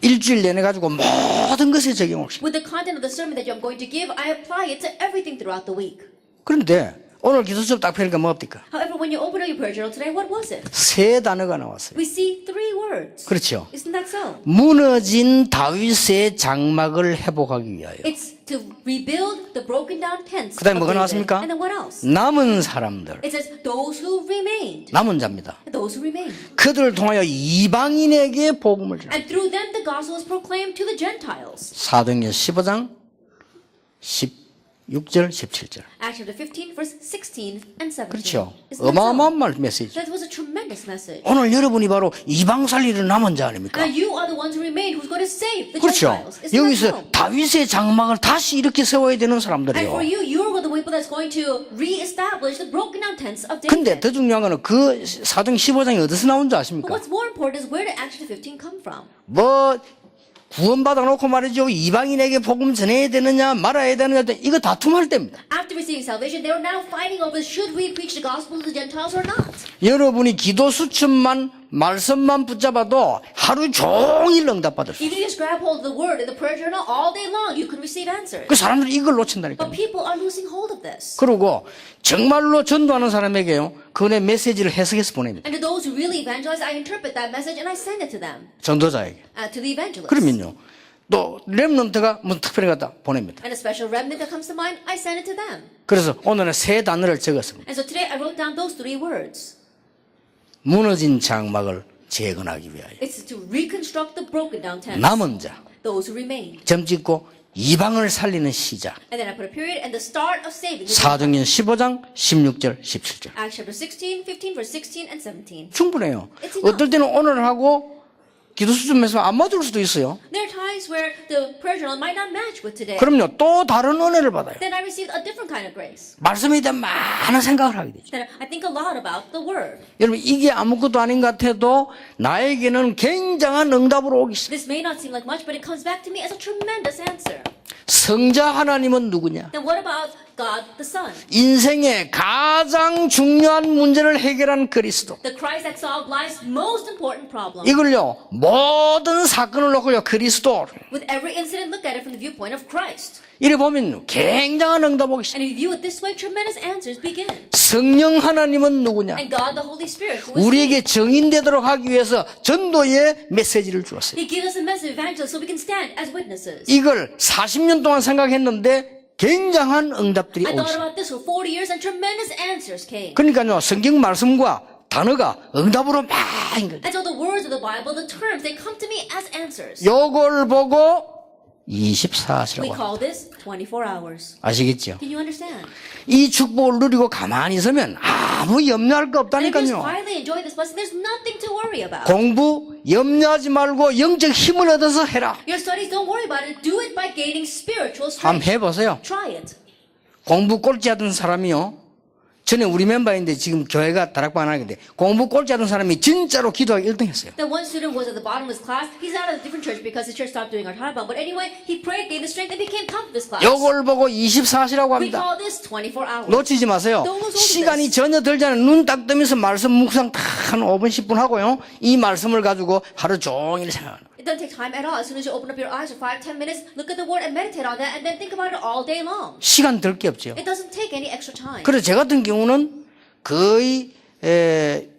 Speaker 1: 일주일 내내 가지고 모든 것에 적용을 해요.
Speaker 2: With the content of the sermon that I'm going to give, I apply it to everything throughout the week.
Speaker 1: 그런데 오늘 기도 수업 딱 펴니까 뭐 없니까?
Speaker 2: However, when you open up your prayer journal today, what was it?
Speaker 1: 세 단어가 나왔어요.
Speaker 2: We see 3 words.
Speaker 1: 그렇죠.
Speaker 2: Isn't that so?
Speaker 1: 무너진 다윗의 장막을 회복하기 위하여.
Speaker 2: It's to rebuild the broken down tents of
Speaker 1: 그다음에 뭐가
Speaker 2: David.
Speaker 1: 나왔습니까?
Speaker 2: And then what else?
Speaker 1: 남은 사람들,
Speaker 2: It says those who remained.
Speaker 1: 남은 자입니다.
Speaker 2: Those who remained.
Speaker 1: 그들을 통하여 이방인에게 복음을 전하.
Speaker 2: And through them the gospel is proclaimed to the Gentiles.
Speaker 1: 사도행전 15장 16절 17절.
Speaker 2: Acts chapter 15, verse 16 and 17.
Speaker 1: 그렇죠.
Speaker 2: Isn't that so?
Speaker 1: 어마어마한 말 메시지.
Speaker 2: That was a tremendous message.
Speaker 1: 오늘 여러분이 바로 이방 살리는 남은 자 아닙니까?
Speaker 2: Now you are the ones who remain, who's going to save the
Speaker 1: 그렇죠.
Speaker 2: Gentiles. Isn't that
Speaker 1: 여기서
Speaker 2: so?
Speaker 1: 다윗의 장막을 다시 이렇게 세워야 되는
Speaker 2: And
Speaker 1: 사람들이에요.
Speaker 2: for you, you're the people that's going to re-establish the broken down tents of
Speaker 1: 근데
Speaker 2: David.
Speaker 1: 더 중요한 거는 그 사도행 15장이 어디서 나온 줄
Speaker 2: But
Speaker 1: 아십니까?
Speaker 2: what's more important is where did Acts chapter 15 come from?
Speaker 1: 뭐 구원받아 놓고 말이죠. 이방인에게 복음 전해야 되느냐 말아야 되느냐 이거 다툼할 때입니다.
Speaker 2: After receiving salvation, they were now fighting over should we preach the gospel to the Gentiles or not.
Speaker 1: 여러분이 기도 수첩만 말씀만 붙잡아도 하루 종일 응답받을 수 있어요.
Speaker 2: If you just grab hold of the word in the prayer journal all day long, you could receive answers.
Speaker 1: 그 사람들이 이걸 놓친다니까요.
Speaker 2: But people are losing hold of this.
Speaker 1: 그리고 정말로 전도하는 사람에게요. 그의 메시지를 해석해서 보냅니다.
Speaker 2: And to those who really evangelize, I interpret that message and I send it to them,
Speaker 1: 전도자에게.
Speaker 2: to the evangelists.
Speaker 1: 그러면요. 또 렘넌트가 뭐 특별히 갖다 보냅니다.
Speaker 2: And a special remnant that comes to mind, I send it to them.
Speaker 1: 그래서 오늘은 세 단어를 적었습니다.
Speaker 2: And so today I wrote down those 3 words.
Speaker 1: 무너진 장막을 재건하기 위하여.
Speaker 2: It's to reconstruct the broken down tents.
Speaker 1: 남은 자,
Speaker 2: Those who remain.
Speaker 1: 점 찍고 이방을 살리는 시작.
Speaker 2: And then I put a period and the start of saving. the
Speaker 1: 사도행전 15장 16절 17절.
Speaker 2: Acts chapter 16, 15, verse 16 and 17.
Speaker 1: 충분해요.
Speaker 2: It's enough.
Speaker 1: 어떨 때는 오늘 하고 기도 수준에서 안 맞을 수도 있어요.
Speaker 2: There are times where the prayer journal might not match with today.
Speaker 1: 그럼요. 또 다른 은혜를 받아요.
Speaker 2: Then I received a different kind of grace.
Speaker 1: 말씀에 대한 많은 생각을 하게 되죠.
Speaker 2: Then I think a lot about the word.
Speaker 1: 여러분 이게 아무것도 아닌 것 같아도 나에게는 굉장한 응답으로 오기 시작해요.
Speaker 2: This may not seem like much, but it comes back to me as a tremendous answer.
Speaker 1: 성자 하나님은 누구냐?
Speaker 2: Then what about God the Son?
Speaker 1: 인생의 가장 중요한 문제를 해결한 그리스도.
Speaker 2: The Christ that solved life's most important problem.
Speaker 1: 이걸요 모든 사건을 놓고요 그리스도
Speaker 2: With every incident, look at it from the viewpoint of Christ.
Speaker 1: 이래 보면 굉장한 응답 오기 시작.
Speaker 2: And if you view it this way, tremendous answers begin.
Speaker 1: 성령 하나님은 누구냐?
Speaker 2: And God the Holy Spirit, who is
Speaker 1: 우리에게 정인되도록 하기 위해서 전도의 메시지를 주었어요.
Speaker 2: He gives us a message of evangelism so we can stand as witnesses.
Speaker 1: 이걸 40년 동안 생각했는데 굉장한 응답들이
Speaker 2: I
Speaker 1: 오기
Speaker 2: thought
Speaker 1: 시작.
Speaker 2: about this for 40 years and tremendous answers came.
Speaker 1: 그러니까요 성경 말씀과 단어가 응답으로 막 연결돼.
Speaker 2: And so the words of the Bible, the terms, they come to me as answers.
Speaker 1: 요걸 보고
Speaker 2: We
Speaker 1: 24시라고 합니다.
Speaker 2: call this 24 hours.
Speaker 1: 아시겠죠?
Speaker 2: Can you understand?
Speaker 1: 이 축복을 누리고 가만히 있으면 아무 염려할 거
Speaker 2: And if you just
Speaker 1: 없다니까요.
Speaker 2: quietly enjoy this blessing, there's nothing to worry about.
Speaker 1: 공부 염려하지 말고 영적 힘을 얻어서 해라.
Speaker 2: Your studies, don't worry about it. Do it by gaining spiritual
Speaker 1: 한번
Speaker 2: strength.
Speaker 1: 해보세요.
Speaker 2: Try it.
Speaker 1: 공부 꼴찌하던 사람이요. 전에 우리 멤버인데 지금 교회가 다락방 하는데 공부 꼴찌하던 사람이 진짜로 기도하기 1등 했어요.
Speaker 2: That one student was at the bottom of his class. He's out of a different church because his church stopped doing our Taliban. But anyway, he prayed, gave the strength, and became top of his class.
Speaker 1: 요걸 보고 24시라고
Speaker 2: We
Speaker 1: 합니다.
Speaker 2: call this 24 hours.
Speaker 1: 놓치지 마세요.
Speaker 2: Don't lose hold of
Speaker 1: 시간이
Speaker 2: this.
Speaker 1: 전혀 들지 않은 눈 딱 뜨면서 말씀 묵상 한 5분 10분 하고요. 이 말씀을 가지고 하루 종일 생각하는 거예요.
Speaker 2: It doesn't take time at all. As soon as you open up your eyes for 5-10 minutes, look at the word and meditate on that, and then think about it all day long.
Speaker 1: 시간 들 게 없죠.
Speaker 2: It doesn't take any extra time.
Speaker 1: 그래서 저 같은 경우는 거의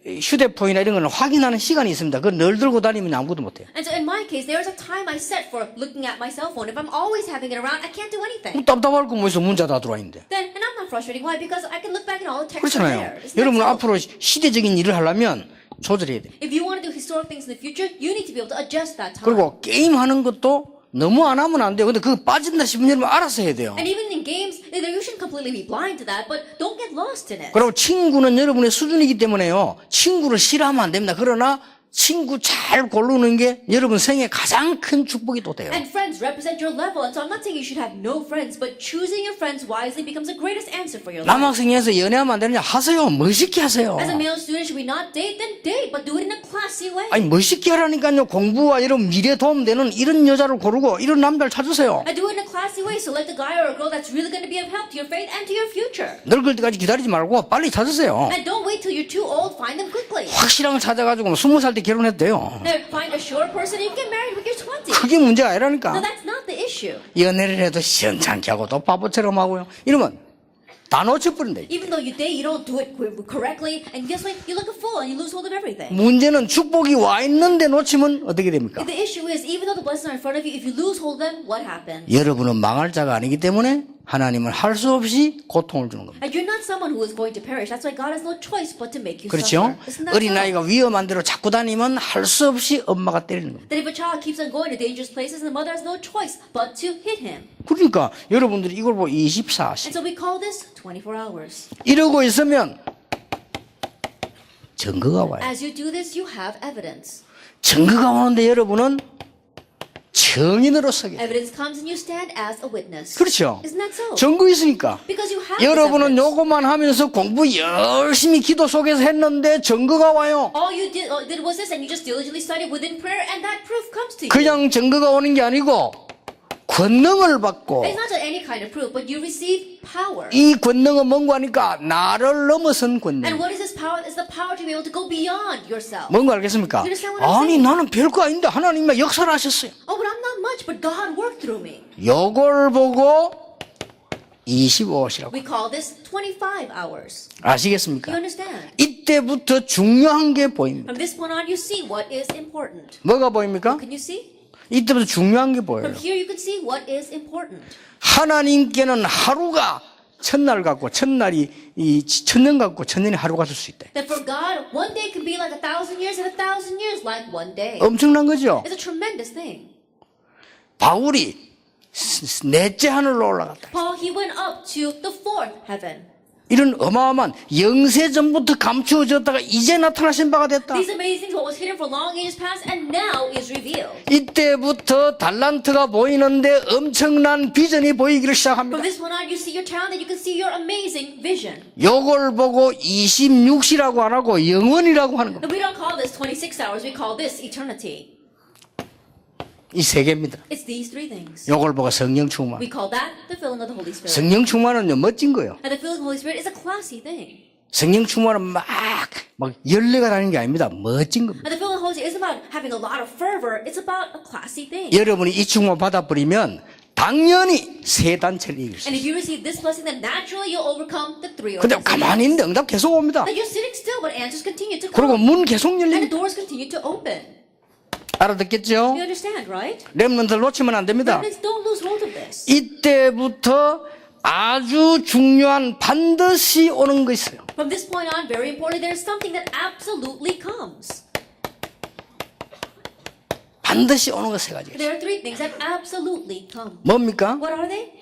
Speaker 1: 휴대폰이나 이런 거는 확인하는 시간이 있습니다. 그걸 늘 들고 다니면 아무것도 못해요.
Speaker 2: And so in my case, there's a time I set for looking at my cell phone. If I'm always having it around, I can't do anything.
Speaker 1: 답답할 거 뭐있어 문자 다 들어와 있는데.
Speaker 2: Then, and I'm not frustrating. Why? Because I can look back and all the texts are
Speaker 1: 그렇잖아요.
Speaker 2: there. Isn't that
Speaker 1: 여러분
Speaker 2: so?
Speaker 1: 앞으로 시대적인 일을 하려면 조절해야 돼요.
Speaker 2: If you want to do historic things in the future, you need to be able to adjust that time.
Speaker 1: 그리고 게임하는 것도 너무 안 하면 안 돼요. 근데 그거 빠진다 싶으면 여러분 알아서 해야 돼요.
Speaker 2: And even in games, you shouldn't completely be blind to that, but don't get lost in it.
Speaker 1: 그리고 친구는 여러분의 수준이기 때문에요. 친구를 싫어하면 안 됩니다. 그러나 친구 잘 고르는 게 여러분 생애 가장 큰 축복이 또 돼요.
Speaker 2: And friends represent your level. And so I'm not saying you should have no friends, but choosing your friends wisely becomes the greatest answer for your life.
Speaker 1: 남학생에서 연애하면 안 되느냐? 하세요. 멋있게 하세요.
Speaker 2: As a male student, should we not date? Then date, but do it in a classy way.
Speaker 1: 아니 멋있게 하라니까요. 공부와 이런 미래 도움되는 이런 여자를 고르고 이런 남자를 찾으세요.
Speaker 2: And do it in a classy way. Select a guy or a girl that's really going to be of help to your faith and to your future.
Speaker 1: 늙을 때까지 기다리지 말고 빨리 찾으세요.
Speaker 2: And don't wait till you're too old. Find them quickly.
Speaker 1: 확실한 걸 찾아가지고 20살 때 결혼했대요.
Speaker 2: Now, find a sure person and you get married when you're 20.
Speaker 1: 그게 문제가
Speaker 2: No,
Speaker 1: 아니라니까.
Speaker 2: that's not the issue.
Speaker 1: 연애를 해도 시원찮게 하고 또 바보처럼 하고요. 이러면 다 놓쳐버린다.
Speaker 2: Even though you date, you don't do it correctly, and guess what? You look a fool and you lose hold of everything.
Speaker 1: 문제는 축복이 와 있는데 놓치면 어떻게 됩니까?
Speaker 2: The issue is, even though the blessings are in front of you, if you lose hold of them, what happens?
Speaker 1: 여러분은 망할 자가 아니기 때문에 하나님은 할 수 없이 고통을 주는 겁니다.
Speaker 2: And you're not someone who is going to perish. That's why God has no choice but to make you
Speaker 1: 그렇죠?
Speaker 2: suffer. Isn't that so?
Speaker 1: 어린아이가 위험한 데로 자꾸 다니면 할 수 없이 엄마가 때리는 겁니다.
Speaker 2: That if a child keeps on going to dangerous places, the mother has no choice but to hit him.
Speaker 1: 그러니까 여러분들이 이걸 보고
Speaker 2: And
Speaker 1: 24시
Speaker 2: so we call this 24 hours.
Speaker 1: 이러고 있으면 증거가 와요.
Speaker 2: As you do this, you have evidence.
Speaker 1: 증거가 오는데 여러분은 증인으로 서게 돼요.
Speaker 2: Evidence comes and you stand as a witness.
Speaker 1: 그렇죠?
Speaker 2: Isn't that so?
Speaker 1: 증거 있으니까.
Speaker 2: Because you have this
Speaker 1: 여러분은
Speaker 2: evidence.
Speaker 1: 요것만 하면서 공부 열심히 기도 속에서 했는데 증거가 와요.
Speaker 2: All you did was this, and you just diligently studied within prayer, and that proof comes to you.
Speaker 1: 그냥 증거가 오는 게 아니고 권능을 받고
Speaker 2: It's not just any kind of proof, but you receive power.
Speaker 1: 이 권능은 뭔가 하니까 나를 넘어선 권능.
Speaker 2: And what is this power? It's the power to be able to go beyond yourself.
Speaker 1: 뭔가 알겠습니까?
Speaker 2: You understand what I'm
Speaker 1: 아니
Speaker 2: saying?
Speaker 1: 나는 별거 아닌데 하나님이 역사를 하셨어요.
Speaker 2: Oh, but I'm not much, but God worked through me.
Speaker 1: 요걸 보고 25시라고
Speaker 2: We call this 25 hours.
Speaker 1: 아시겠습니까?
Speaker 2: You understand?
Speaker 1: 이때부터 중요한 게 보입니다.
Speaker 2: From this point on, you see what is important.
Speaker 1: 뭐가 보입니까?
Speaker 2: Can you see?
Speaker 1: 이때부터 중요한 게 보여요.
Speaker 2: From here, you can see what is important.
Speaker 1: 하나님께는 하루가 천날 같고 천날이 이 천년 같고 천년이 하루가 될 수 있다.
Speaker 2: That for God, one day can be like 1,000 years, and 1,000 years like one day.
Speaker 1: 엄청난 거죠.
Speaker 2: It's a tremendous thing.
Speaker 1: 바울이 넷째 하늘로 올라갔다.
Speaker 2: Paul, he went up to the fourth heaven.
Speaker 1: 이런 어마어마한 영세 전부터 감추어졌다가 이제 나타나신 바가 됐다.
Speaker 2: These amazing things, what was hidden for long ages past, and now is revealed.
Speaker 1: 이때부터 달란트가 보이는데 엄청난 비전이 보이기를 시작합니다.
Speaker 2: From this point on, you see your talent, and you can see your amazing vision.
Speaker 1: 요걸 보고 26시라고 안 하고 영원이라고 하는 겁니다.
Speaker 2: And we don't call this 26 hours, we call this eternity.
Speaker 1: 이 세 개입니다.
Speaker 2: It's these three things.
Speaker 1: 요걸 보고 성령 충만.
Speaker 2: We call that the filling of the Holy Spirit.
Speaker 1: 성령 충만은요 멋진 거예요.
Speaker 2: And the filling of the Holy Spirit is a classy thing.
Speaker 1: 성령 충만은 막 열례가 다니는 게 아닙니다. 멋진 겁니다.
Speaker 2: And the filling of the Holy Spirit isn't about having a lot of fervor, it's about a classy thing.
Speaker 1: 여러분이 이 충만 받아버리면 당연히 세 단체를 이길 수
Speaker 2: And
Speaker 1: 있어요.
Speaker 2: if you receive this blessing, then naturally you'll overcome the three
Speaker 1: 근데
Speaker 2: organizations.
Speaker 1: 가만히 있는데 응답 계속 옵니다.
Speaker 2: That you're sitting still, but answers continue to
Speaker 1: 그리고
Speaker 2: come.
Speaker 1: 문 계속
Speaker 2: And the
Speaker 1: 열립니다.
Speaker 2: doors continue to open.
Speaker 1: 알아듣겠죠?
Speaker 2: You understand, right?
Speaker 1: 렘넌트를 놓치면 안 됩니다.
Speaker 2: Friends, don't lose hold of this.
Speaker 1: 이때부터 아주 중요한 반드시 오는 거 있어요.
Speaker 2: From this point on, very importantly, there's something that absolutely comes.
Speaker 1: 반드시 오는 것 세 가지가 있어요.
Speaker 2: There are three things that absolutely come.
Speaker 1: 뭡니까?
Speaker 2: What are they?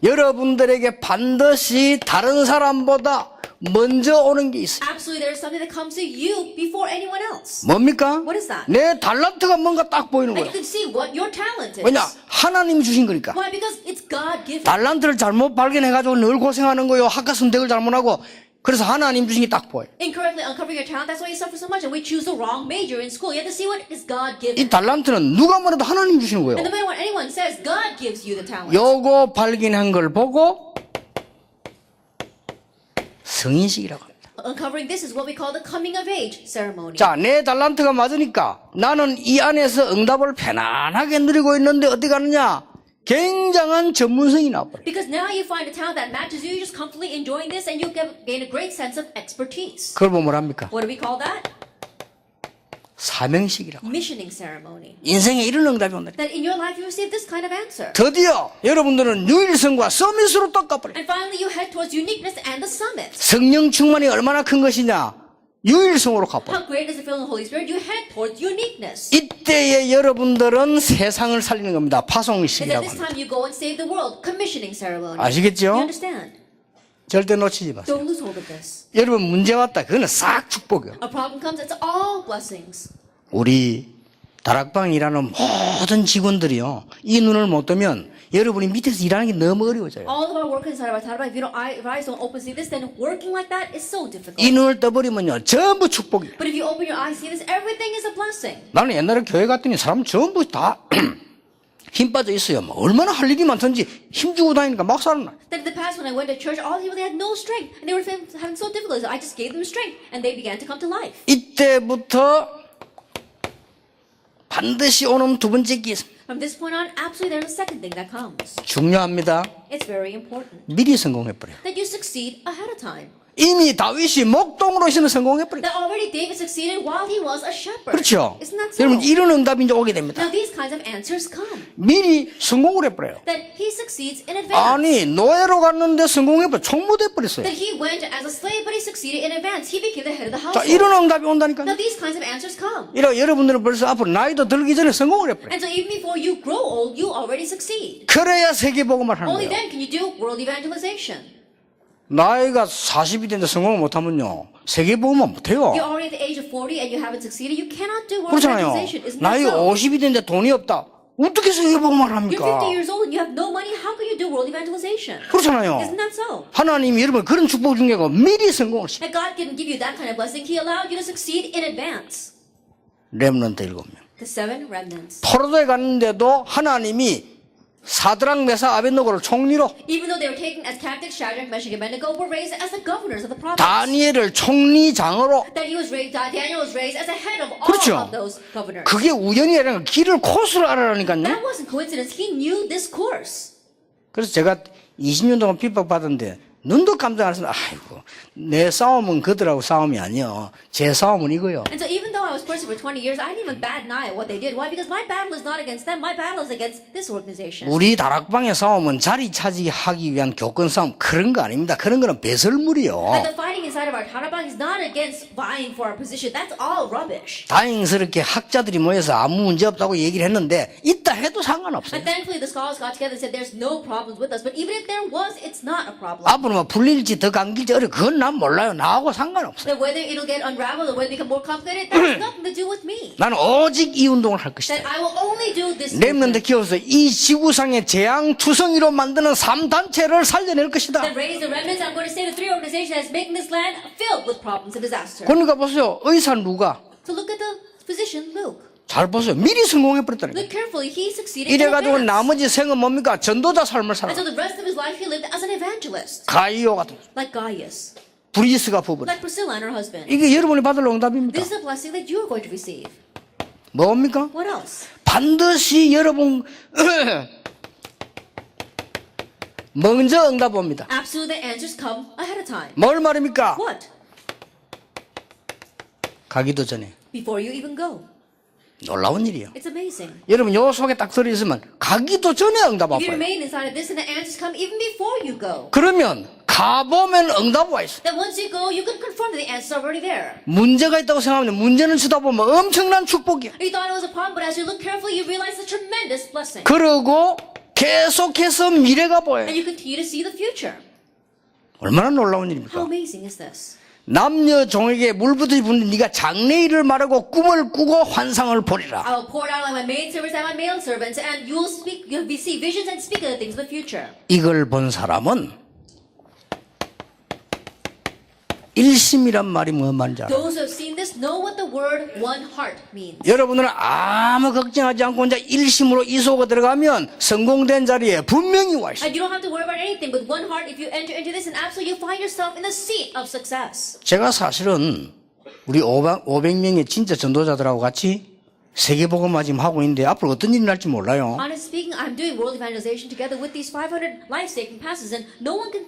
Speaker 1: 여러분들에게 반드시 다른 사람보다 먼저 오는 게 있어요.
Speaker 2: Absolutely, there's something that comes to you before anyone else.
Speaker 1: 뭡니까?
Speaker 2: What is that?
Speaker 1: 내 달란트가 뭔가 딱 보이는
Speaker 2: Like
Speaker 1: 거야.
Speaker 2: you can see what your talent is.
Speaker 1: 왜냐? 하나님이 주신 거니까.
Speaker 2: Why? Because it's God-given.
Speaker 1: 달란트를 잘못 발견해가지고 늘 고생하는 거요. 학과 선택을 잘못하고. 그래서 하나님 주신 게 딱 보여요.
Speaker 2: Incorrectly uncovering your talent, that's why you suffer so much. And we choose the wrong major in school. You have to see what is God-given.
Speaker 1: 이 달란트는 누가 뭐래도 하나님 주시는 거예요.
Speaker 2: And no matter what anyone says, God gives you the talent.
Speaker 1: 요거 발견한 걸 보고 성인식이라고 합니다.
Speaker 2: Uncovering this is what we call the coming of age ceremony.
Speaker 1: 자, 내 달란트가 맞으니까 나는 이 안에서 응답을 편안하게 누리고 있는데 어디 가느냐? 굉장한 전문성이 나와버려요.
Speaker 2: Because now you find a talent that matches you, you're just comfortably enjoying this and you gain a great sense of expertise.
Speaker 1: 그걸 보면 뭐랍니까?
Speaker 2: What do we call that?
Speaker 1: 사명식이라고.
Speaker 2: Missioning ceremony.
Speaker 1: 인생에 이런 응답이 온다.
Speaker 2: That in your life you receive this kind of answer.
Speaker 1: 드디어 여러분들은 유일성과 서밋으로 꺾어버려요.
Speaker 2: And finally you head towards uniqueness and the summit.
Speaker 1: 성령 충만이 얼마나 큰 것이냐? 유일성으로 가버려요.
Speaker 2: How great is the filling of the Holy Spirit? You head towards uniqueness.
Speaker 1: 이때에 여러분들은 세상을 살리는 겁니다.
Speaker 2: And at
Speaker 1: 파송식이라고
Speaker 2: this
Speaker 1: 합니다.
Speaker 2: time you go and save the world. Commissioning ceremony.
Speaker 1: 아시겠죠?
Speaker 2: You understand?
Speaker 1: 절대 놓치지 마세요.
Speaker 2: Don't lose hold of this.
Speaker 1: 여러분 문제 왔다. 그거는 싹 축복이에요.
Speaker 2: A problem comes, it's all blessings.
Speaker 1: 우리 다락방에 일하는 모든 직원들이요. 이 눈을 못 뜨면 여러분이 밑에서 일하는 게 너무 어려워져요.
Speaker 2: All of our work inside of our Taliban, if you don't, if eyes don't open see this, then working like that is so difficult.
Speaker 1: 이 눈을 떠버리면요. 전부 축복이에요.
Speaker 2: But if you open your eyes, see this, everything is a blessing.
Speaker 1: 나는 옛날에 교회 갔더니 사람 전부 다 힘 빠져 있어요. 뭐 얼마나 할 일이 많던지 힘주고 다니니까 막 살아나.
Speaker 2: Then in the past, when I went to church, all the people, they had no strength. And they were having so difficult. So I just gave them strength. And they began to come to life.
Speaker 1: 이때부터 반드시 오는 두 번째 기
Speaker 2: From this point on, absolutely there's a second thing that comes.
Speaker 1: 중요합니다.
Speaker 2: It's very important.
Speaker 1: 미리 성공해버려요.
Speaker 2: That you succeed ahead of time.
Speaker 1: 이미 다윗이 목동으로 있으면 성공해버려요.
Speaker 2: That already David succeeded while he was a shepherd.
Speaker 1: 그렇죠.
Speaker 2: Isn't that so?
Speaker 1: 여러분 이런 응답이 이제 오게 됩니다.
Speaker 2: Now these kinds of answers come.
Speaker 1: 미리 성공을 해버려요.
Speaker 2: That he succeeds in advance.
Speaker 1: 아니 노예로 갔는데 성공해버려 총무돼버렸어요.
Speaker 2: That he went as a slave, but he succeeded in advance. He became the head of the
Speaker 1: 자
Speaker 2: household.
Speaker 1: 이런 응답이 온다니까요.
Speaker 2: Now these kinds of answers come.
Speaker 1: 이러 여러분들은 벌써 앞으로 나이도 들기 전에 성공을 해버려요.
Speaker 2: And so even before you grow old, you already succeed.
Speaker 1: 그래야 세계복음을 하는
Speaker 2: Only
Speaker 1: 거예요.
Speaker 2: then can you do world evangelization.
Speaker 1: 나이가 40이 됐는데 성공을 못하면요 세계복음은 못해요.
Speaker 2: You're already at the age of 40 and you haven't succeeded. You cannot do world
Speaker 1: 그렇잖아요.
Speaker 2: evangelization. Isn't
Speaker 1: 나이
Speaker 2: that so?
Speaker 1: 50이 됐는데 돈이 없다. 어떻게 세계복음을
Speaker 2: You're
Speaker 1: 합니까?
Speaker 2: 50 years old and you have no money. How can you do world evangelization?
Speaker 1: 그렇잖아요.
Speaker 2: Isn't that so?
Speaker 1: 하나님이 여러분 그런 축복 중에 미리 성공을 시켜요.
Speaker 2: And God didn't give you that kind of blessing. He allowed you to succeed in advance.
Speaker 1: 렘넌트 7명.
Speaker 2: The 7 remnants.
Speaker 1: 포로도에 갔는데도 하나님이 사드락 메사 아벤노고를 총리로
Speaker 2: Even though they were taken as captives, Shadrach, Meshach, and Abednego were raised as the governors of the province.
Speaker 1: 다니엘을 총리장으로
Speaker 2: That he was raised, Daniel was raised as a head of all
Speaker 1: 그렇죠.
Speaker 2: of those governors.
Speaker 1: 그게 우연이 아니라 길을 코스를 알아라니까요.
Speaker 2: That wasn't coincidence. He knew this course.
Speaker 1: 그래서 제가 20년 동안 핍박받았는데 눈도 깜짝 안 했어요. 아이고 내 싸움은 그들하고 싸움이 아니요. 제 싸움은 이거요.
Speaker 2: And so even though I was persecuted for 20 years, I didn't even bat an eye at what they did. Why? Because my battle is not against them. My battle is against this organization.
Speaker 1: 우리 다락방의 싸움은 자리 차지하기 위한 교권 싸움 그런 거 아닙니다. 그런 거는 배설물이요.
Speaker 2: And the fighting inside of our Tarabang is not against vying for our position. That's all rubbish.
Speaker 1: 다행스럽게 학자들이 모여서 아무 문제 없다고 얘기를 했는데 있다 해도 상관없어요.
Speaker 2: And thankfully the scholars got together and said there's no problems with us. But even if there was, it's not a problem.
Speaker 1: 앞으로 뭐 풀릴지 더 감길지 어려 그건 난 몰라요. 나하고 상관없어요.
Speaker 2: That whether it'll get unraveled or whether it become more complicated, that has nothing to do with me.
Speaker 1: 나는 오직 이 운동을 할 것이다.
Speaker 2: That I will only do this.
Speaker 1: 렘넌트 키워서 이 지구상의 재앙투성이로 만드는 3단체를 살려낼 것이다.
Speaker 2: That raise the remnants. I'm going to say the 3 organizations that's making this land filled with problems and disaster.
Speaker 1: 그러니까 보세요. 의사 누가
Speaker 2: So look at the physician Luke.
Speaker 1: 잘 보세요. 미리 성공해버렸다니까.
Speaker 2: Look carefully. He succeeded in
Speaker 1: 이래가지고
Speaker 2: advance.
Speaker 1: 나머지 생은 뭡니까? 전도자 삶을 살아.
Speaker 2: And so the rest of his life he lived as an evangelist.
Speaker 1: 가이오 같은
Speaker 2: Like Gaius.
Speaker 1: 브리스가 부부래.
Speaker 2: Like Priscilla and her husband.
Speaker 1: 이게 여러분이 받을 응답입니다.
Speaker 2: This is a blessing that you are going to receive.
Speaker 1: 뭡니까?
Speaker 2: What else?
Speaker 1: 반드시 여러분 먼저 응답 옵니다.
Speaker 2: Absolutely, the answers come ahead of time.
Speaker 1: 뭘 말입니까?
Speaker 2: What?
Speaker 1: 가기도 전에.
Speaker 2: Before you even go.
Speaker 1: 놀라운 일이에요.
Speaker 2: It's amazing.
Speaker 1: 여러분 요 속에 딱 들어있으면 가기도 전에 응답
Speaker 2: If you
Speaker 1: 와요.
Speaker 2: remain inside of this, and the answers come even before you go.
Speaker 1: 그러면 가보면 응답 와 있어.
Speaker 2: That once you go, you can confirm that the answers are already there.
Speaker 1: 문제가 있다고 생각하면 문제는 쳐다보면 엄청난 축복이야.
Speaker 2: You thought it was a problem, but as you look carefully, you realize it's a tremendous blessing.
Speaker 1: 그러고 계속해서 미래가 보여요.
Speaker 2: And you continue to see the future.
Speaker 1: 얼마나 놀라운
Speaker 2: How
Speaker 1: 일입니까?
Speaker 2: amazing is this?
Speaker 1: 남녀 종에게 물부듯이 부는 네가 장래일을 말하고 꿈을 꾸고 환상을 보리라.
Speaker 2: I will pour it out on my maidservants and my male servants, and you will speak, you'll see visions and speak of the things of the future.
Speaker 1: 이걸 본 사람은 일심이란 말이 뭔 말인지 알아요.
Speaker 2: Those who have seen this know what the word one heart means.
Speaker 1: 여러분들은 아무 걱정하지 않고 혼자 일심으로 이소가 들어가면 성공된 자리에 분명히 와 있어요.
Speaker 2: And you don't have to worry about anything. With one heart, if you enter into this, and absolutely you find yourself in the seat of success.
Speaker 1: 제가 사실은 우리 500명의 진짜 전도자들하고 같이 세계복음화 지금 하고 있는데 앞으로 어떤 일이 날지 몰라요.
Speaker 2: Honestly speaking, I'm doing world evangelization together with these 500 life-saving pastors, and no one can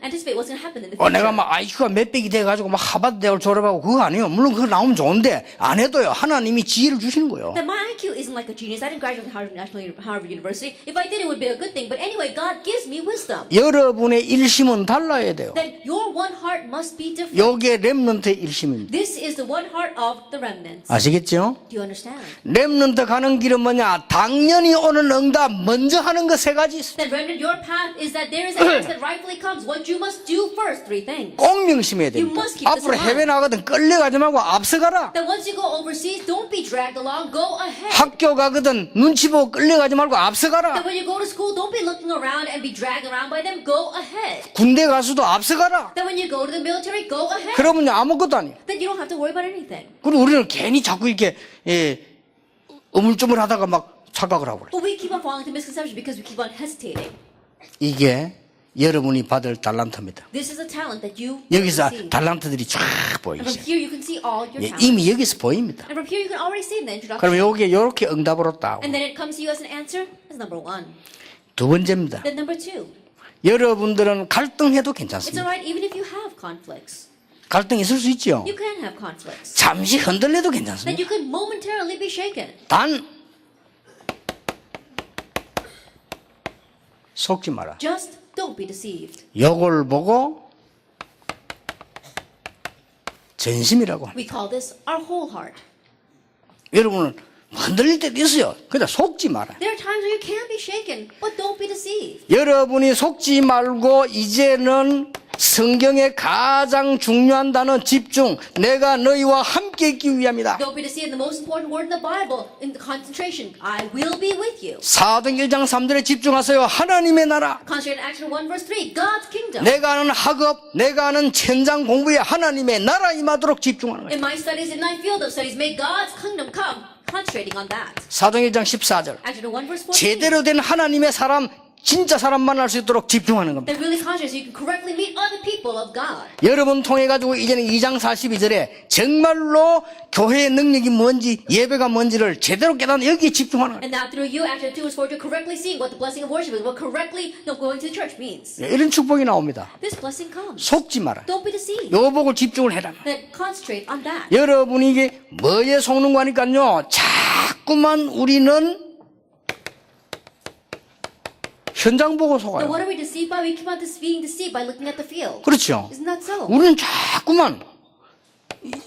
Speaker 2: anticipate what's going to happen in the future.
Speaker 1: 내가 막 IQ가 몇백이 돼가지고 막 하버드 대학을 졸업하고 그거 아니에요. 물론 그거 나오면 좋은데 안 해도요. 하나님이 지혜를 주시는 거예요.
Speaker 2: That my IQ isn't like a genius. I didn't graduate from Harvard University. If I did, it would be a good thing. But anyway, God gives me wisdom.
Speaker 1: 여러분의 일심은 달라야 돼요.
Speaker 2: That your one heart must be different.
Speaker 1: 요게 렘넌트의 일심입니다.
Speaker 2: This is the one heart of the remnants.
Speaker 1: 아시겠죠?
Speaker 2: Do you understand?
Speaker 1: 렘넌트 가는 길은 뭐냐? 당연히 오는 응답 먼저 하는 거 세 가지 있어요.
Speaker 2: That remnant, your path is that there is an answer that rightfully comes. What you must do first, three things.
Speaker 1: 꼭 명심해야 됩니다.
Speaker 2: You must keep this
Speaker 1: 앞으로
Speaker 2: in mind.
Speaker 1: 해외 나가든 끌려가지 말고 앞서가라.
Speaker 2: That once you go overseas, don't be dragged along. Go ahead.
Speaker 1: 학교 가거든 눈치 보고 끌려가지 말고 앞서가라.
Speaker 2: That when you go to school, don't be looking around and be dragged around by them. Go ahead.
Speaker 1: 군대 가서도 앞서가라.
Speaker 2: That when you go to the military, go ahead.
Speaker 1: 그러면 아무것도 아니에요.
Speaker 2: Then you don't have to worry about anything.
Speaker 1: 그리고 우리는 괜히 자꾸 이렇게 우물쭈물하다가 막 착각을 하고 그래요.
Speaker 2: But we keep on falling into misconception because we keep on hesitating.
Speaker 1: 이게 여러분이 받을 달란트입니다.
Speaker 2: This is a talent that you
Speaker 1: 여기서
Speaker 2: receive.
Speaker 1: 달란트들이 쫙
Speaker 2: And from
Speaker 1: 보이죠.
Speaker 2: here you can see all your
Speaker 1: 예,
Speaker 2: talents.
Speaker 1: 이미 여기서 보입니다.
Speaker 2: And from here you can already see in the introduction.
Speaker 1: 그럼 요게 이렇게 응답으로 딱.
Speaker 2: And then it comes to you as an answer as number one.
Speaker 1: 두 번째입니다.
Speaker 2: Then number two.
Speaker 1: 여러분들은 갈등해도
Speaker 2: It's
Speaker 1: 괜찮습니다.
Speaker 2: alright even if you have conflicts.
Speaker 1: 갈등 있을 수 있죠.
Speaker 2: You can have conflicts.
Speaker 1: 잠시 흔들려도
Speaker 2: Then
Speaker 1: 괜찮습니다.
Speaker 2: you can momentarily be shaken.
Speaker 1: 단 속지 마라.
Speaker 2: Just don't be deceived.
Speaker 1: 요걸 보고 전심이라고 합니다.
Speaker 2: We call this our whole heart.
Speaker 1: 여러분은 흔들릴 때도 있어요. 그러나 속지 마라.
Speaker 2: There are times where you can be shaken, but don't be deceived.
Speaker 1: 여러분이 속지 말고 이제는 성경의 가장 중요한 단어 집중. 내가 너희와 함께 있기 위함이다.
Speaker 2: Don't be deceived. The most important word in the Bible, in the concentration, I will be with you.
Speaker 1: 사도행 1장 3절에 집중하세요. 하나님의 나라.
Speaker 2: Concentrate in Acts 1 verse 3, God's kingdom.
Speaker 1: 내가 하는 학업, 내가 하는 현장 공부에 하나님의 나라 임하도록 집중하는 거예요.
Speaker 2: In my studies, in my field of studies, may God's kingdom come. Concentrating on that.
Speaker 1: 사도행 1장 14절.
Speaker 2: Acts 1 verse 14.
Speaker 1: 제대로 된 하나님의 사람, 진짜 사람 만날 수 있도록 집중하는 겁니다.
Speaker 2: That really concentrates so you can correctly meet other people of God.
Speaker 1: 여러분 통해 가지고 이제는 2장 42절에 정말로 교회의 능력이 뭔지 예배가 뭔지를 제대로 깨닫는 여기에 집중하는 거예요.
Speaker 2: And now through you, Acts 2 verse 4, to correctly seeing what the blessing of worship is, what correctly going to the church means.
Speaker 1: 이런 축복이 나옵니다.
Speaker 2: This blessing comes.
Speaker 1: 속지 마라.
Speaker 2: Don't be deceived.
Speaker 1: 요 보고 집중을 해라.
Speaker 2: Then concentrate on that.
Speaker 1: 여러분이 이게 뭐에 속는 거니까요. 자꾸만 우리는 현장 보고
Speaker 2: But
Speaker 1: 속아요.
Speaker 2: what are we deceived by? We keep on being deceived by looking at the field.
Speaker 1: 그렇죠.
Speaker 2: Isn't that so?
Speaker 1: 우리는 자꾸만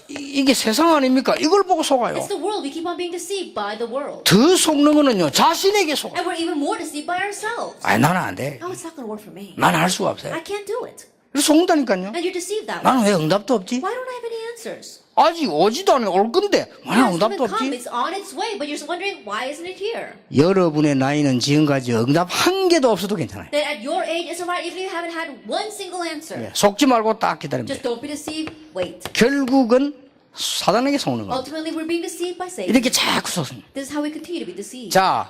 Speaker 1: 이게 세상 아닙니까? 이걸 보고 속아요.
Speaker 2: It's the world. We keep on being deceived by the world.
Speaker 1: 더 속는 거는요. 자신에게 속아요.
Speaker 2: And we're even more deceived by ourselves.
Speaker 1: 아니 나는 안 돼.
Speaker 2: Oh, it's not going to work for me.
Speaker 1: 나는 할 수가 없어요.
Speaker 2: I can't do it.
Speaker 1: 그래서 속는다니까요.
Speaker 2: And you're deceived that way.
Speaker 1: 나는 왜 응답도 없지?
Speaker 2: Why don't I have any answers?
Speaker 1: 아직 오지도 않아 올 건데 왜
Speaker 2: It's
Speaker 1: 응답도
Speaker 2: going to come.
Speaker 1: 없지?
Speaker 2: It's on its way. But you're just wondering, why isn't it here?
Speaker 1: 여러분의 나이는 지금까지 응답 한 개도 없어도 괜찮아요.
Speaker 2: That at your age, it's alright even if you haven't had one single answer.
Speaker 1: 예, 속지 말고 딱 기다리면
Speaker 2: Just
Speaker 1: 돼요.
Speaker 2: don't be deceived. Wait.
Speaker 1: 결국은 사단에게 속는 거예요.
Speaker 2: Ultimately, we're being deceived by Satan.
Speaker 1: 이렇게 자꾸 속습니다.
Speaker 2: This is how we continue to be deceived.
Speaker 1: 자,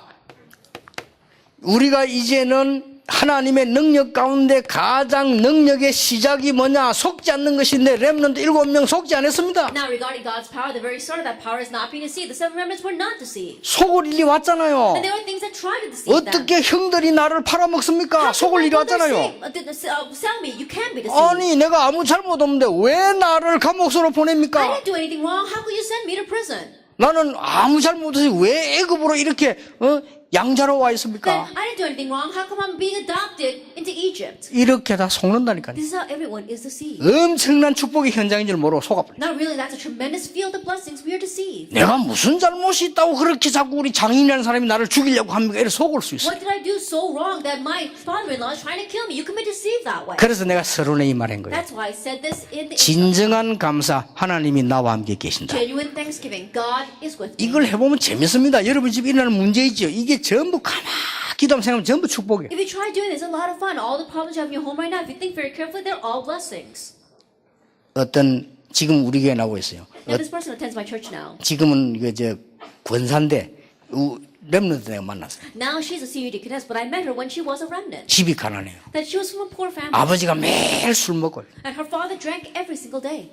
Speaker 1: 우리가 이제는 하나님의 능력 가운데 가장 능력의 시작이 뭐냐? 속지 않는 것인데 렘넌트 7명 속지 않았습니다.
Speaker 2: Now, regarding God's power, the very start of that power is not being deceived. The seven remnants were not deceived.
Speaker 1: 속을 일이 왔잖아요.
Speaker 2: And there were things that tried to deceive them.
Speaker 1: 어떻게 형들이 나를 팔아먹습니까? 속을 일이 왔잖아요.
Speaker 2: Sell me. You can be deceived.
Speaker 1: 아니 내가 아무 잘못 없는데 왜 나를 감옥으로
Speaker 2: I
Speaker 1: 보냅니까?
Speaker 2: didn't do anything wrong. How could you send me to prison?
Speaker 1: 나는 아무 잘못 없이 왜 애굽으로 이렇게 양자로 와
Speaker 2: Then
Speaker 1: 있습니까?
Speaker 2: I didn't do anything wrong. How come I'm being adopted into Egypt?
Speaker 1: 이렇게 다 속는다니까요.
Speaker 2: This is how everyone is deceived.
Speaker 1: 엄청난 축복의 현장인 줄 모르고 속아버려.
Speaker 2: Not really, that's a tremendous field of blessings. We are deceived.
Speaker 1: 내가 무슨 잘못이 있다고 그렇게 자꾸 우리 장인이라는 사람이 나를 죽이려고 합니까? 이렇게 속을 수 있어요.
Speaker 2: What did I do so wrong that my father-in-law is trying to kill me? You can be deceived that way.
Speaker 1: 그래서 내가 서론에 이 말한 거예요.
Speaker 2: That's why I said this in the
Speaker 1: 진정한 감사, 하나님이 나와 함께 계신다.
Speaker 2: genuine thanksgiving. God is with me.
Speaker 1: 이걸 해보면 재밌습니다. 여러분 집에 일어나는 문제 있죠. 이게 전부 가만히 기도하면 생각하면 전부 축복이에요.
Speaker 2: If you try doing this, it's a lot of fun. All the problems you have in your home right now, if you think very carefully, they're all blessings.
Speaker 1: 어떤 지금 우리 교회 나오고 있어요.
Speaker 2: Now, this person attends my church now.
Speaker 1: 지금은 이거 저 권사인데 렘넌트 내가 만났어요.
Speaker 2: Now she's a senior deaconess, but I met her when she was a remnant.
Speaker 1: 집이 가난해요.
Speaker 2: That she was from a poor family.
Speaker 1: 아버지가 매일 술 먹어요.
Speaker 2: And her father drank every single day.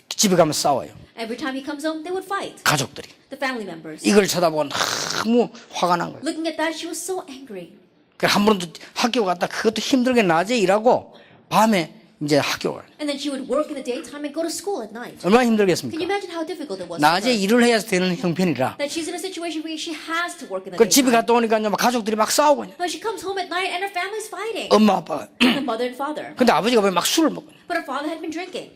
Speaker 1: 집에 가면 싸워요.
Speaker 2: Every time he comes home, they would fight.
Speaker 1: 가족들이.
Speaker 2: The family members.
Speaker 1: 이걸 쳐다보고 너무 화가 난 거예요.
Speaker 2: Looking at that, she was so angry.
Speaker 1: 한 번도 학교 갔다 그것도 힘들게 낮에 일하고 밤에 이제 학교 가요.
Speaker 2: And then she would work in the daytime and go to school at night.
Speaker 1: 얼마나
Speaker 2: Can you
Speaker 1: 힘들겠습니까?
Speaker 2: imagine how difficult it was for
Speaker 1: 낮에
Speaker 2: her?
Speaker 1: 일을 해야 되는 형편이라.
Speaker 2: That she's in a situation where she has to work in the
Speaker 1: 그 집에
Speaker 2: daytime.
Speaker 1: 갔다 오니까 막 가족들이 막 싸우고 있냐.
Speaker 2: But she comes home at night and her family's fighting.
Speaker 1: 엄마 아빠가.
Speaker 2: The mother and father.
Speaker 1: 근데 아버지가 왜 막 술을 먹어요.
Speaker 2: But her father had been drinking.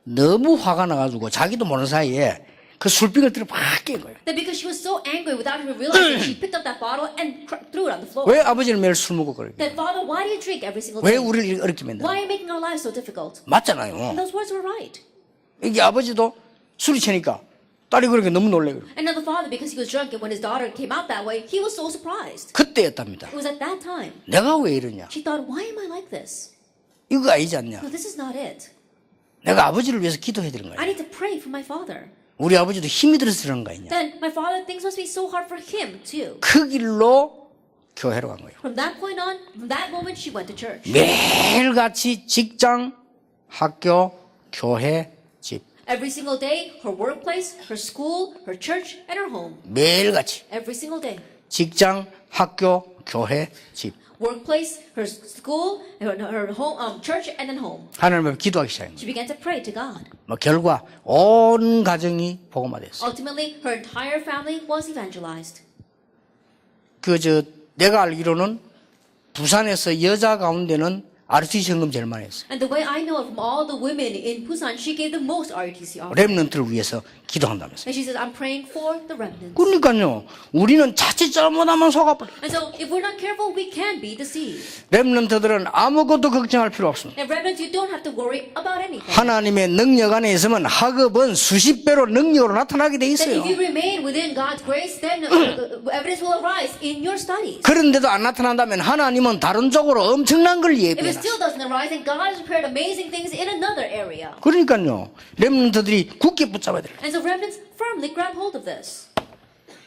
Speaker 1: 너무 화가 나가지고 자기도 모르는 사이에 그 술병을 들어 막 깬 거예요.
Speaker 2: That because she was so angry without even realizing, she picked up that bottle and threw it on the floor.
Speaker 1: 왜 아버지는 매일 술 먹고 그래요?
Speaker 2: That father, why do you drink every single
Speaker 1: 왜
Speaker 2: day?
Speaker 1: 우리를 어렵게 만드는
Speaker 2: Why are you making our lives so difficult?
Speaker 1: 맞잖아요.
Speaker 2: And those words were right.
Speaker 1: 이게 아버지도 술이 채니까 딸이 그렇게 너무 놀래요.
Speaker 2: And now the father, because he was drunk and when his daughter came out that way, he was so surprised.
Speaker 1: 그때였답니다.
Speaker 2: It was at that time.
Speaker 1: 내가 왜 이러냐?
Speaker 2: She thought, why am I like this?
Speaker 1: 이거 아니지 않냐?
Speaker 2: No, this is not it.
Speaker 1: 내가 아버지를 위해서 기도해야 되는
Speaker 2: I
Speaker 1: 거야.
Speaker 2: need to pray for my father.
Speaker 1: 우리 아버지도 힘이 들어서 그런 거 아니냐?
Speaker 2: Then my father thinks it must be so hard for him too.
Speaker 1: 그 길로 교회로 간 거예요.
Speaker 2: From that point on, from that moment, she went to church.
Speaker 1: 매일같이 직장, 학교, 교회, 집.
Speaker 2: Every single day, her workplace, her school, her church, and her home.
Speaker 1: 매일같이
Speaker 2: Every single day.
Speaker 1: 직장, 학교, 교회, 집.
Speaker 2: Workplace, her school, her home, church, and then home.
Speaker 1: 하나님 앞에 기도하기 시작한 거예요.
Speaker 2: She began to pray to God.
Speaker 1: 결과 온 가정이 복음화됐어요.
Speaker 2: Ultimately, her entire family was evangelized.
Speaker 1: 내가 알기로는 부산에서 여자 가운데는 RTC 헌금 제일 많이 했어요.
Speaker 2: And the way I know it from all the women in Busan, she gave the most RUTC offering.
Speaker 1: 렘넌트를 위해서 기도한다면서요.
Speaker 2: And she says, I'm praying for the remnants.
Speaker 1: 그러니까요. 우리는 자칫 잘못하면 속아버려.
Speaker 2: And so, if we're not careful, we can be deceived.
Speaker 1: 렘넌트들은 아무것도 걱정할 필요 없습니다.
Speaker 2: And remnants, you don't have to worry about anything.
Speaker 1: 하나님의 능력 안에 있으면 학업은 수십 배로 능력으로 나타나게 돼
Speaker 2: That
Speaker 1: 있어요.
Speaker 2: if you remain within God's grace, then evidence will arise in your studies.
Speaker 1: 그런데도 안 나타난다면 하나님은 다른 쪽으로 엄청난 걸
Speaker 2: If it
Speaker 1: 예비해놨어요.
Speaker 2: still doesn't arise, then God has prepared amazing things in another area.
Speaker 1: 그러니까요. 렘넌트들이 굳게 붙잡아야 돼요.
Speaker 2: And so remnants firmly grab hold of this.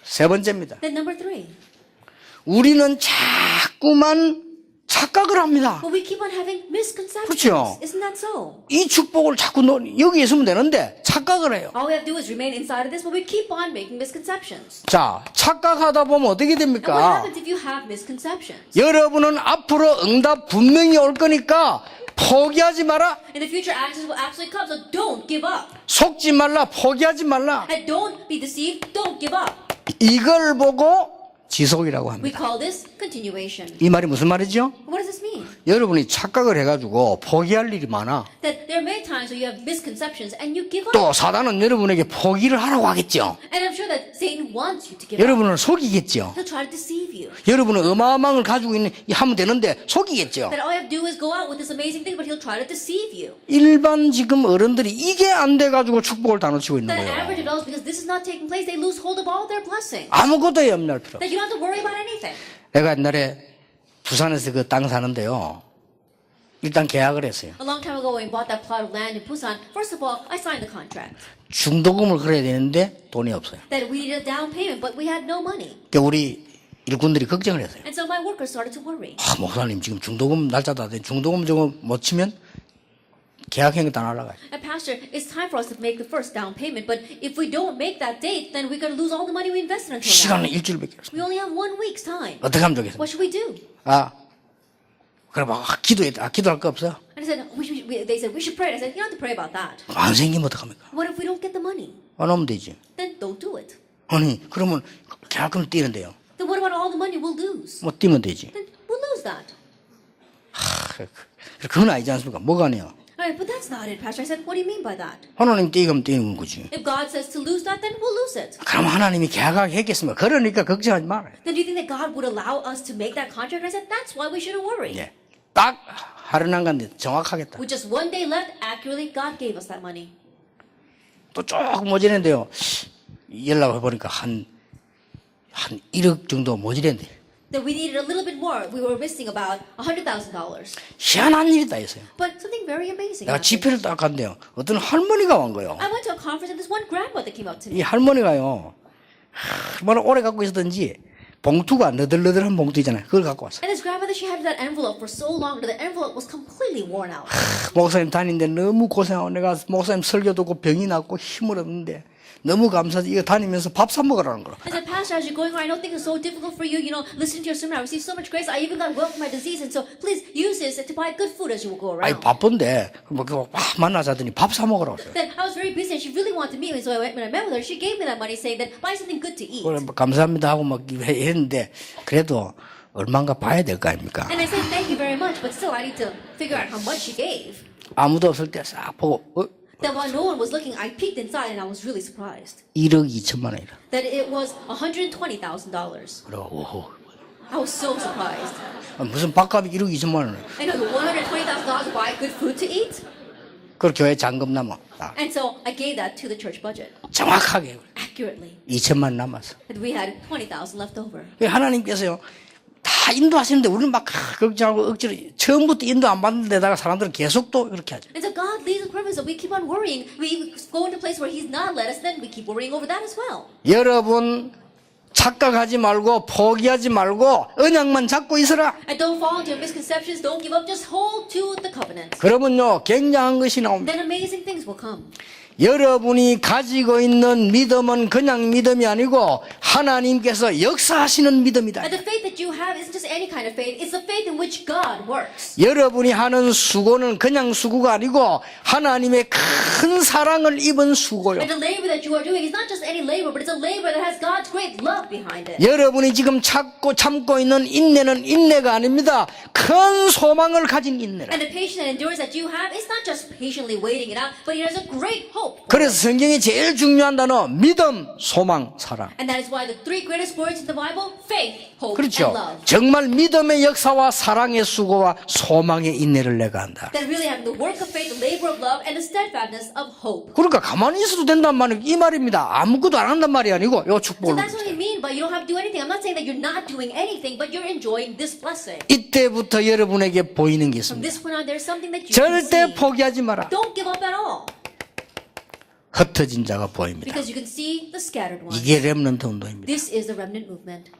Speaker 1: 세 번째입니다.
Speaker 2: Then number 3.
Speaker 1: 우리는 자꾸만 착각을 합니다.
Speaker 2: But we keep on having misconceptions.
Speaker 1: 그렇죠.
Speaker 2: Isn't that so?
Speaker 1: 이 축복을 자꾸 여기 있으면 되는데 착각을 해요.
Speaker 2: All we have to do is remain inside of this, but we keep on making misconceptions.
Speaker 1: 자, 착각하다 보면 어떻게
Speaker 2: And what
Speaker 1: 됩니까?
Speaker 2: happens if you have misconceptions?
Speaker 1: 여러분은 앞으로 응답 분명히 올 거니까 포기하지 마라.
Speaker 2: In the future, answers will absolutely come, so don't give up.
Speaker 1: 속지 말라. 포기하지 말라.
Speaker 2: And don't be deceived, don't give up.
Speaker 1: 이걸 보고 지속이라고
Speaker 2: We
Speaker 1: 합니다.
Speaker 2: call this continuation.
Speaker 1: 이 말이 무슨 말이죠?
Speaker 2: What does this mean?
Speaker 1: 여러분이 착각을 해가지고 포기할 일이 많아.
Speaker 2: That there are many times where you have misconceptions and you give up.
Speaker 1: 또 사단은 여러분에게 포기를 하라고 하겠죠.
Speaker 2: And I'm sure that Satan wants you to give up.
Speaker 1: 여러분을 속이겠죠.
Speaker 2: He'll try to deceive you.
Speaker 1: 여러분은 어마어마한 걸 가지고 하면 되는데 속이겠죠.
Speaker 2: That all you have to do is go out with this amazing thing, but he'll try to deceive you.
Speaker 1: 일반 지금 어른들이 이게 안 돼가지고 축복을 다 놓치고 있는
Speaker 2: That
Speaker 1: 거예요.
Speaker 2: average adults, because this is not taking place, they lose hold of all their blessings.
Speaker 1: 아무것도 염려할 필요 없어요.
Speaker 2: That you don't have to worry about anything.
Speaker 1: 내가 옛날에 부산에서 그 땅 사는데요. 일단 계약을 했어요.
Speaker 2: A long time ago, when we bought that plot of land in Busan, first of all, I signed the contract.
Speaker 1: 중도금을 걸어야 되는데 돈이 없어요.
Speaker 2: That we needed a down payment, but we had no money.
Speaker 1: 그러니까 우리 일꾼들이 걱정을 했어요.
Speaker 2: And so my workers started to worry.
Speaker 1: 목사님 지금 중도금 날짜다 돼. 중도금 저거 못 치면 계약행위 다 날아가요.
Speaker 2: And Pastor, it's time for us to make the first down payment, but if we don't make that date, then we're going to lose all the money we invested until now.
Speaker 1: 시간은 일주일밖에 없어요.
Speaker 2: We only have 1 week's time.
Speaker 1: 어떻게 하면 좋겠어요?
Speaker 2: What should we do?
Speaker 1: 그래 막 기도할 거 없어요?
Speaker 2: And I said, they said, we should pray. I said, you don't have to pray about that.
Speaker 1: 안 생기면 어떡합니까?
Speaker 2: What if we don't get the money?
Speaker 1: 안 오면 되지.
Speaker 2: Then don't do it.
Speaker 1: 아니 그러면 계약금을 띄는데요.
Speaker 2: Then what about lose?
Speaker 1: 뭐 뛰면 되지.
Speaker 2: Then we'll lose that.
Speaker 1: 그건 아니지 않습니까? 뭐가 아니야?
Speaker 2: Alright, but that's not it, Pastor. I said, what do you mean by that?
Speaker 1: 하나님 뛰면 뛰는 거지.
Speaker 2: If God says to lose that, then we'll lose it.
Speaker 1: 그럼 하나님이 계약했겠습니까? 그러니까 걱정하지 말아요.
Speaker 2: Then do you think that God would allow us to make that contract? And I said, that's why we shouldn't worry.
Speaker 1: 예. 딱 하루 난간데 정확하겠다.
Speaker 2: With just one day left, accurately, God gave us that money.
Speaker 1: 또 조금 모자란데요. 연락을 해보니까 한 1억 정도 모자란데.
Speaker 2: Then we needed a little bit more. We were missing about $100,000.
Speaker 1: 희한한 일이다 했어요.
Speaker 2: But something very amazing
Speaker 1: 내가
Speaker 2: happened.
Speaker 1: 집회를 딱 갔는데요. 어떤 할머니가 온 거예요.
Speaker 2: I went to a conference and this one grandmother came up to me.
Speaker 1: 이 할머니가요. 얼마나 오래 갖고 있었던지 봉투가 너덜너덜한 봉투 있잖아요. 그걸 갖고 왔어요.
Speaker 2: And this grandmother, she had that envelope for so long that the envelope was completely worn out.
Speaker 1: 목사님 다니는데 너무 고생하고 내가 목사님 설교 듣고 병이 났고 힘을 얻는데 너무 감사하지. 이거 다니면서 밥 사 먹으라는 거라.
Speaker 2: I said, Pastor, as you're going on, I don't think it's so difficult for you. You know, listening to your sermon, I received so much grace. I even got well from my disease. And so please use this to buy good food as you will go
Speaker 1: 아니
Speaker 2: around.
Speaker 1: 바쁜데 뭐 만나자더니 밥 사 먹으라고 그래요.
Speaker 2: Then I was very busy and she really wanted to meet me. So when I met with her, she gave me that money saying that buy something good to eat.
Speaker 1: 그래 뭐 감사합니다 하고 막 했는데 그래도 얼마인가 봐야 될 거 아닙니까?
Speaker 2: And I said, thank you very much. But still, I need to figure out how much she gave.
Speaker 1: 아무도 없을 때 싹 보고
Speaker 2: Then while no one was looking, I peeked inside and I was really surprised
Speaker 1: 1억 2천만 원이라.
Speaker 2: that it was $120,000.
Speaker 1: 그리고 오호.
Speaker 2: I was so surprised.
Speaker 1: 무슨 밥값이 1억 2천만 원.
Speaker 2: I know $120,000 to buy good food to eat.
Speaker 1: 그걸 교회 잔금 남아. 딱.
Speaker 2: And so I gave that to the church budget
Speaker 1: 정확하게
Speaker 2: accurately.
Speaker 1: 2천만 남았어.
Speaker 2: And we had $20,000 left over.
Speaker 1: 하나님께서요. 다 인도하시는데 우리는 막 걱정하고 억지로 처음부터 인도 안 받는 데다가 사람들은 계속 또 그렇게 하죠.
Speaker 2: And so God leads the purpose that we keep on worrying. We go into a place where He's not led us, then we keep worrying over that as well.
Speaker 1: 여러분 착각하지 말고 포기하지 말고 언약만 잡고 있어라.
Speaker 2: And don't fall into misconceptions. Don't give up. Just hold to the covenant.
Speaker 1: 그러면요 굉장한 것이 나옵니다.
Speaker 2: Then amazing things will come.
Speaker 1: 여러분이 가지고 있는 믿음은 그냥 믿음이 아니고 하나님께서 역사하시는 믿음이다.
Speaker 2: And the faith that you have isn't just any kind of faith. It's the faith in which God works.
Speaker 1: 여러분이 하는 수고는 그냥 수고가 아니고 하나님의 큰 사랑을 입은 수고요.
Speaker 2: And the labor that you are doing is not just any labor, but it's a labor that has God's great love behind it.
Speaker 1: 여러분이 지금 참고 있는 인내는 인내가 아닙니다. 큰 소망을 가진 인내라.
Speaker 2: And the patience and endurance that you have is not just patiently waiting it out, but it has a great hope.
Speaker 1: 그래서 성경이 제일 중요한 단어 믿음, 소망, 사랑.
Speaker 2: And that is why the three greatest words in the Bible, faith, hope,
Speaker 1: 그렇죠.
Speaker 2: and love.
Speaker 1: 정말 믿음의 역사와 사랑의 수고와 소망의 인내를 내가 한다.
Speaker 2: That really have the work of faith, the labor of love, and the steadfastness of hope.
Speaker 1: 그러니까 가만히 있어도 된단 말이 이 말입니다. 아무것도 안 한단 말이 아니고 요
Speaker 2: So
Speaker 1: 축복을.
Speaker 2: that's what I mean, but you don't have to do anything. I'm not saying that you're not doing anything, but you're enjoying this blessing.
Speaker 1: 이때부터 여러분에게 보이는 게
Speaker 2: From
Speaker 1: 있습니다.
Speaker 2: this point on, there's something that you can
Speaker 1: 절대
Speaker 2: see.
Speaker 1: 포기하지 마라.
Speaker 2: Don't give up at all,
Speaker 1: 흩어진 자가 보입니다.
Speaker 2: because you can see the scattered ones.
Speaker 1: 이게 렘넌트 운동입니다.
Speaker 2: This is the remnant movement.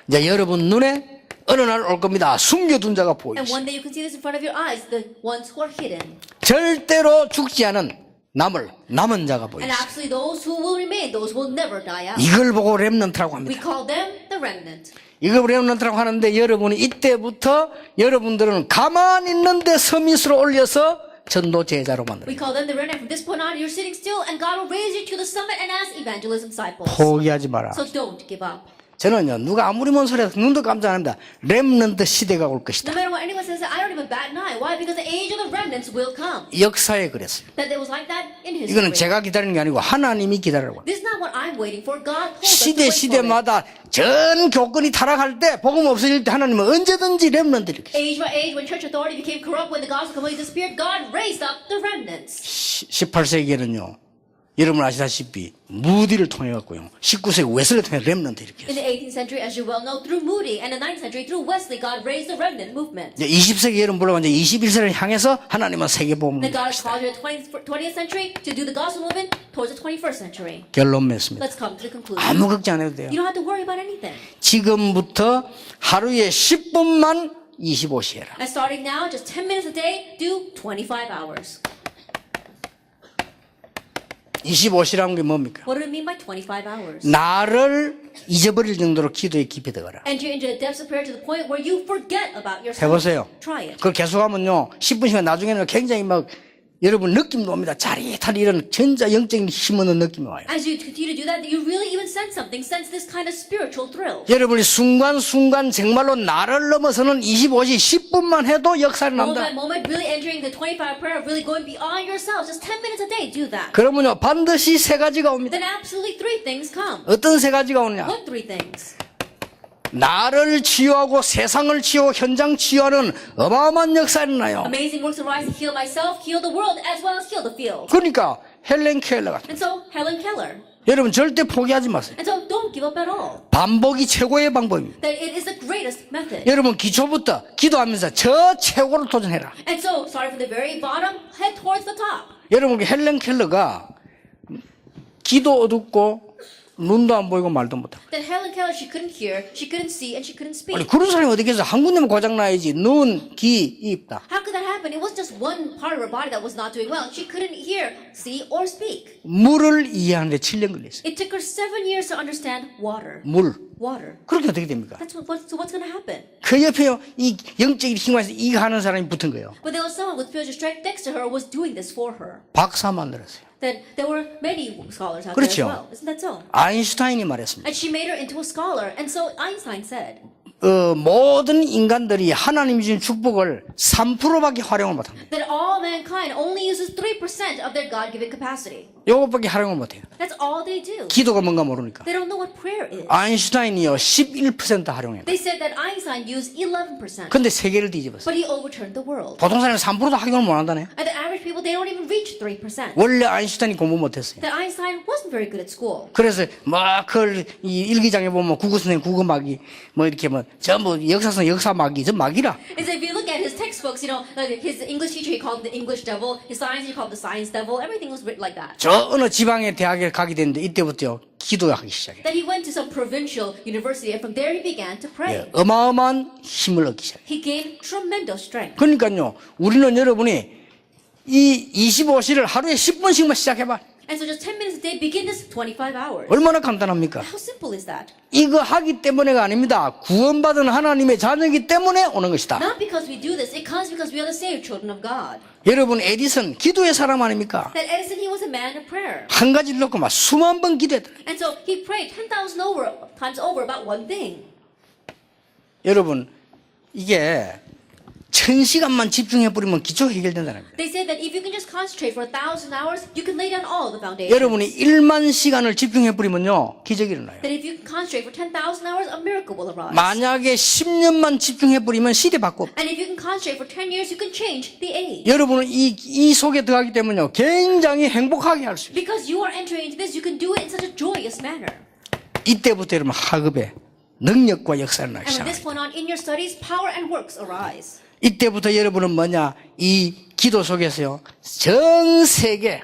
Speaker 1: 이제 여러분 눈에 어느 날 올 겁니다. 숨겨둔 자가
Speaker 2: And
Speaker 1: 보이죠.
Speaker 2: one day you can see this in front of your eyes, the ones who are hidden.
Speaker 1: 절대로 죽지 않은 남은 자가
Speaker 2: And
Speaker 1: 보이죠.
Speaker 2: actually those who will remain, those who will never die out.
Speaker 1: 이걸 보고 렘넌트라고
Speaker 2: We
Speaker 1: 합니다.
Speaker 2: call them the remnant.
Speaker 1: 이걸 렘넌트라고 하는데 여러분이 이때부터 여러분들은 가만히 있는데 서밋으로 올려서 전도 제자로 만들어요.
Speaker 2: We call them the remnant. From this point on, you're sitting still, and God will raise you to the summit and as evangelism disciples.
Speaker 1: 포기하지 마라.
Speaker 2: So don't give up.
Speaker 1: 저는요 누가 아무리 뭔 소리 해도 눈도 깜짝 안 합니다. 렘넌트 시대가 올
Speaker 2: No
Speaker 1: 것이다.
Speaker 2: matter what anyone says, I don't even bat an eye. Why? Because the age of the remnants will come.
Speaker 1: 역사에 그랬어요.
Speaker 2: That it was like that in history.
Speaker 1: 이거는 제가 기다리는 게 아니고 하나님이 기다리라고.
Speaker 2: This is not what I'm waiting for. God holds us to
Speaker 1: 시대
Speaker 2: wait for it.
Speaker 1: 시대마다 전 교권이 타락할 때 복음 없어질 때 하나님은 언제든지 렘넌트 이렇게
Speaker 2: Age by age, when church authority became corrupt, when the gospel completely disappeared, God raised up the remnants.
Speaker 1: 18세기에는요 여러분 아시다시피 무디를 통해 갖고요 19세기 웨슬리 통해 렘넌트 이렇게
Speaker 2: In
Speaker 1: 했어요.
Speaker 2: the 18th century, as you well know, through Moody, and the 19th century, through Wesley, God raised the remnant movement.
Speaker 1: 이제 20세기 여러분 불러가 이제 21세기를 향해서 하나님은 세계 복음을
Speaker 2: Then God has
Speaker 1: 합시다.
Speaker 2: called you the 20th century to do the gospel movement towards the 21st century.
Speaker 1: 결론 맺습니다.
Speaker 2: Let's come to the conclusion.
Speaker 1: 아무 걱정 안 해도 돼요.
Speaker 2: You don't have to worry about anything.
Speaker 1: 지금부터 하루에 10분만 25시 해라.
Speaker 2: And starting now, just 10 minutes a day, do 25 hours.
Speaker 1: 25시라는 게 뭡니까?
Speaker 2: What do we mean by 25 hours?
Speaker 1: 나를 잊어버릴 정도로 기도에 깊이 들어가라.
Speaker 2: Enter into the depths of prayer to the point where you forget about yourself.
Speaker 1: 해보세요.
Speaker 2: Try it.
Speaker 1: 그걸 계속하면요 10분씩만 나중에는 굉장히 막 여러분 느낌도 옵니다. 짜릿한 이런 전자 영적인 힘 얻는 느낌이 와요.
Speaker 2: As you continue to do that, you really even sense something, sense this kind of spiritual thrill.
Speaker 1: 여러분이 순간순간 정말로 나를 넘어서는 25시 10분만 해도 역사를
Speaker 2: Moment
Speaker 1: 납니다.
Speaker 2: by moment, really entering the 25-hour prayer, really going beyond yourselves. Just 10 minutes a day, do that.
Speaker 1: 그러면요 반드시 세 가지가 옵니다.
Speaker 2: Then absolutely 3 things come.
Speaker 1: 어떤 세 가지가 오느냐?
Speaker 2: What 3 things?
Speaker 1: 나를 치유하고 세상을 치유하고 현장 치유하는 어마어마한 역사가 일어나요.
Speaker 2: Amazing works arise to heal myself, heal the world, as well as heal the field.
Speaker 1: 그러니까 헬렌 켈러가
Speaker 2: And so, Helen Keller.
Speaker 1: 여러분 절대 포기하지 마세요.
Speaker 2: And so, don't give up at all.
Speaker 1: 반복이 최고의 방법입니다.
Speaker 2: That it is the greatest method.
Speaker 1: 여러분 기초부터 기도하면서 저 최고를 도전해라.
Speaker 2: And so, starting from the very bottom, head towards the top.
Speaker 1: 여러분 헬렌 켈러가 귀도 어둡고 눈도 안 보이고 말도 못하고
Speaker 2: That Helen Keller, she couldn't hear, she couldn't see, and she couldn't speak.
Speaker 1: 아니 그런 사람이 어디 계서 한 군데만 고장나야지. 눈, 귀, 입 다.
Speaker 2: How could that happen? It wasn't just one part of her body that was not doing well. She couldn't hear, see, or speak.
Speaker 1: 물을 이해하는데 7년 걸렸어요.
Speaker 2: It took her 7 years to understand water.
Speaker 1: 물.
Speaker 2: Water.
Speaker 1: 그렇게 어떻게 됩니까?
Speaker 2: So what's going to happen?
Speaker 1: 그 옆에요 이 영적인 힘에서 이거 하는 사람이 붙은 거예요.
Speaker 2: But there was someone with spiritual strength next to her who was doing this for her.
Speaker 1: 박사 만들었어요.
Speaker 2: Then there were many scholars out there as
Speaker 1: 그렇죠.
Speaker 2: well. Isn't that so?
Speaker 1: 아인슈타인이 말했습니다.
Speaker 2: And she made her into a scholar. And so Einstein said
Speaker 1: 모든 인간들이 하나님이 주신 축복을 3%밖에 활용을 못합니다.
Speaker 2: that all mankind only uses 3% of their God-given capacity.
Speaker 1: 이것밖에 활용을 못해요.
Speaker 2: That's all they do.
Speaker 1: 기도가 뭔가 모르니까.
Speaker 2: They don't know what prayer is.
Speaker 1: 아인슈타인이요 11% 활용해요.
Speaker 2: They said that Einstein used 11%.
Speaker 1: 근데 세계를 뒤집었어요.
Speaker 2: But he overturned the world.
Speaker 1: 보통 사람은 3%도 활용을 못한다네.
Speaker 2: And the average people, they don't even reach 3%.
Speaker 1: 원래 아인슈타인이 공부 못했어요.
Speaker 2: That Einstein wasn't very good at school.
Speaker 1: 그래서 막 그걸 이 일기장에 보면 국어 선생님 국어 막이 뭐 이렇게 뭐 전부 역사선 역사 막이 전 막이라.
Speaker 2: And so if you look at his textbooks, you know, like his English teacher, he called the English devil. His science, he called the science devil. Everything was written like that.
Speaker 1: 저 어느 지방의 대학에 가게 됐는데 이때부터요 기도하기 시작해요.
Speaker 2: Then he went to some provincial university, and from there he began to pray.
Speaker 1: 어마어마한 힘을 얻기 시작해요.
Speaker 2: He gained tremendous strength.
Speaker 1: 그러니까요 우리는 여러분이 이 25시를 하루에 10분씩만 시작해봐.
Speaker 2: And so just 10 minutes a day, begin this 25 hours.
Speaker 1: 얼마나 간단합니까?
Speaker 2: How simple is that?
Speaker 1: 이거 하기 때문에가 아닙니다. 구원받은 하나님의 자녀이기 때문에 오는 것이다.
Speaker 2: Not because we do this, it comes because we are the saved children of God.
Speaker 1: 여러분 에디슨 기도의 사람 아닙니까?
Speaker 2: That Edison, he was a man of prayer.
Speaker 1: 한 가지를 놓고 막 수만 번 기도했다.
Speaker 2: And so he prayed 10,000 times over about one thing.
Speaker 1: 여러분 이게 1000시간만 집중해버리면 기초 해결된다는 거예요.
Speaker 2: They said that if you can just concentrate for 1,000 hours, you can lay down all the foundations.
Speaker 1: 여러분이 1만 시간을 집중해버리면요 기적이 일어나요.
Speaker 2: That if you can concentrate for 10,000 hours, a miracle will arise.
Speaker 1: 만약에 10년만 집중해버리면 시대 바꿔.
Speaker 2: And if you can concentrate for 10 years, you can change the age.
Speaker 1: 여러분은 이 속에 들어가기 때문에요 굉장히 행복하게 할 수 있어요.
Speaker 2: Because you are entering into this, you can do it in such a joyous manner.
Speaker 1: 이때부터 여러분 학업에 능력과 역사를 나기
Speaker 2: And from this
Speaker 1: 시작합니다.
Speaker 2: point on, in your studies, power and works arise.
Speaker 1: 이때부터 여러분은 뭐냐 이 기도 속에서요 전 세계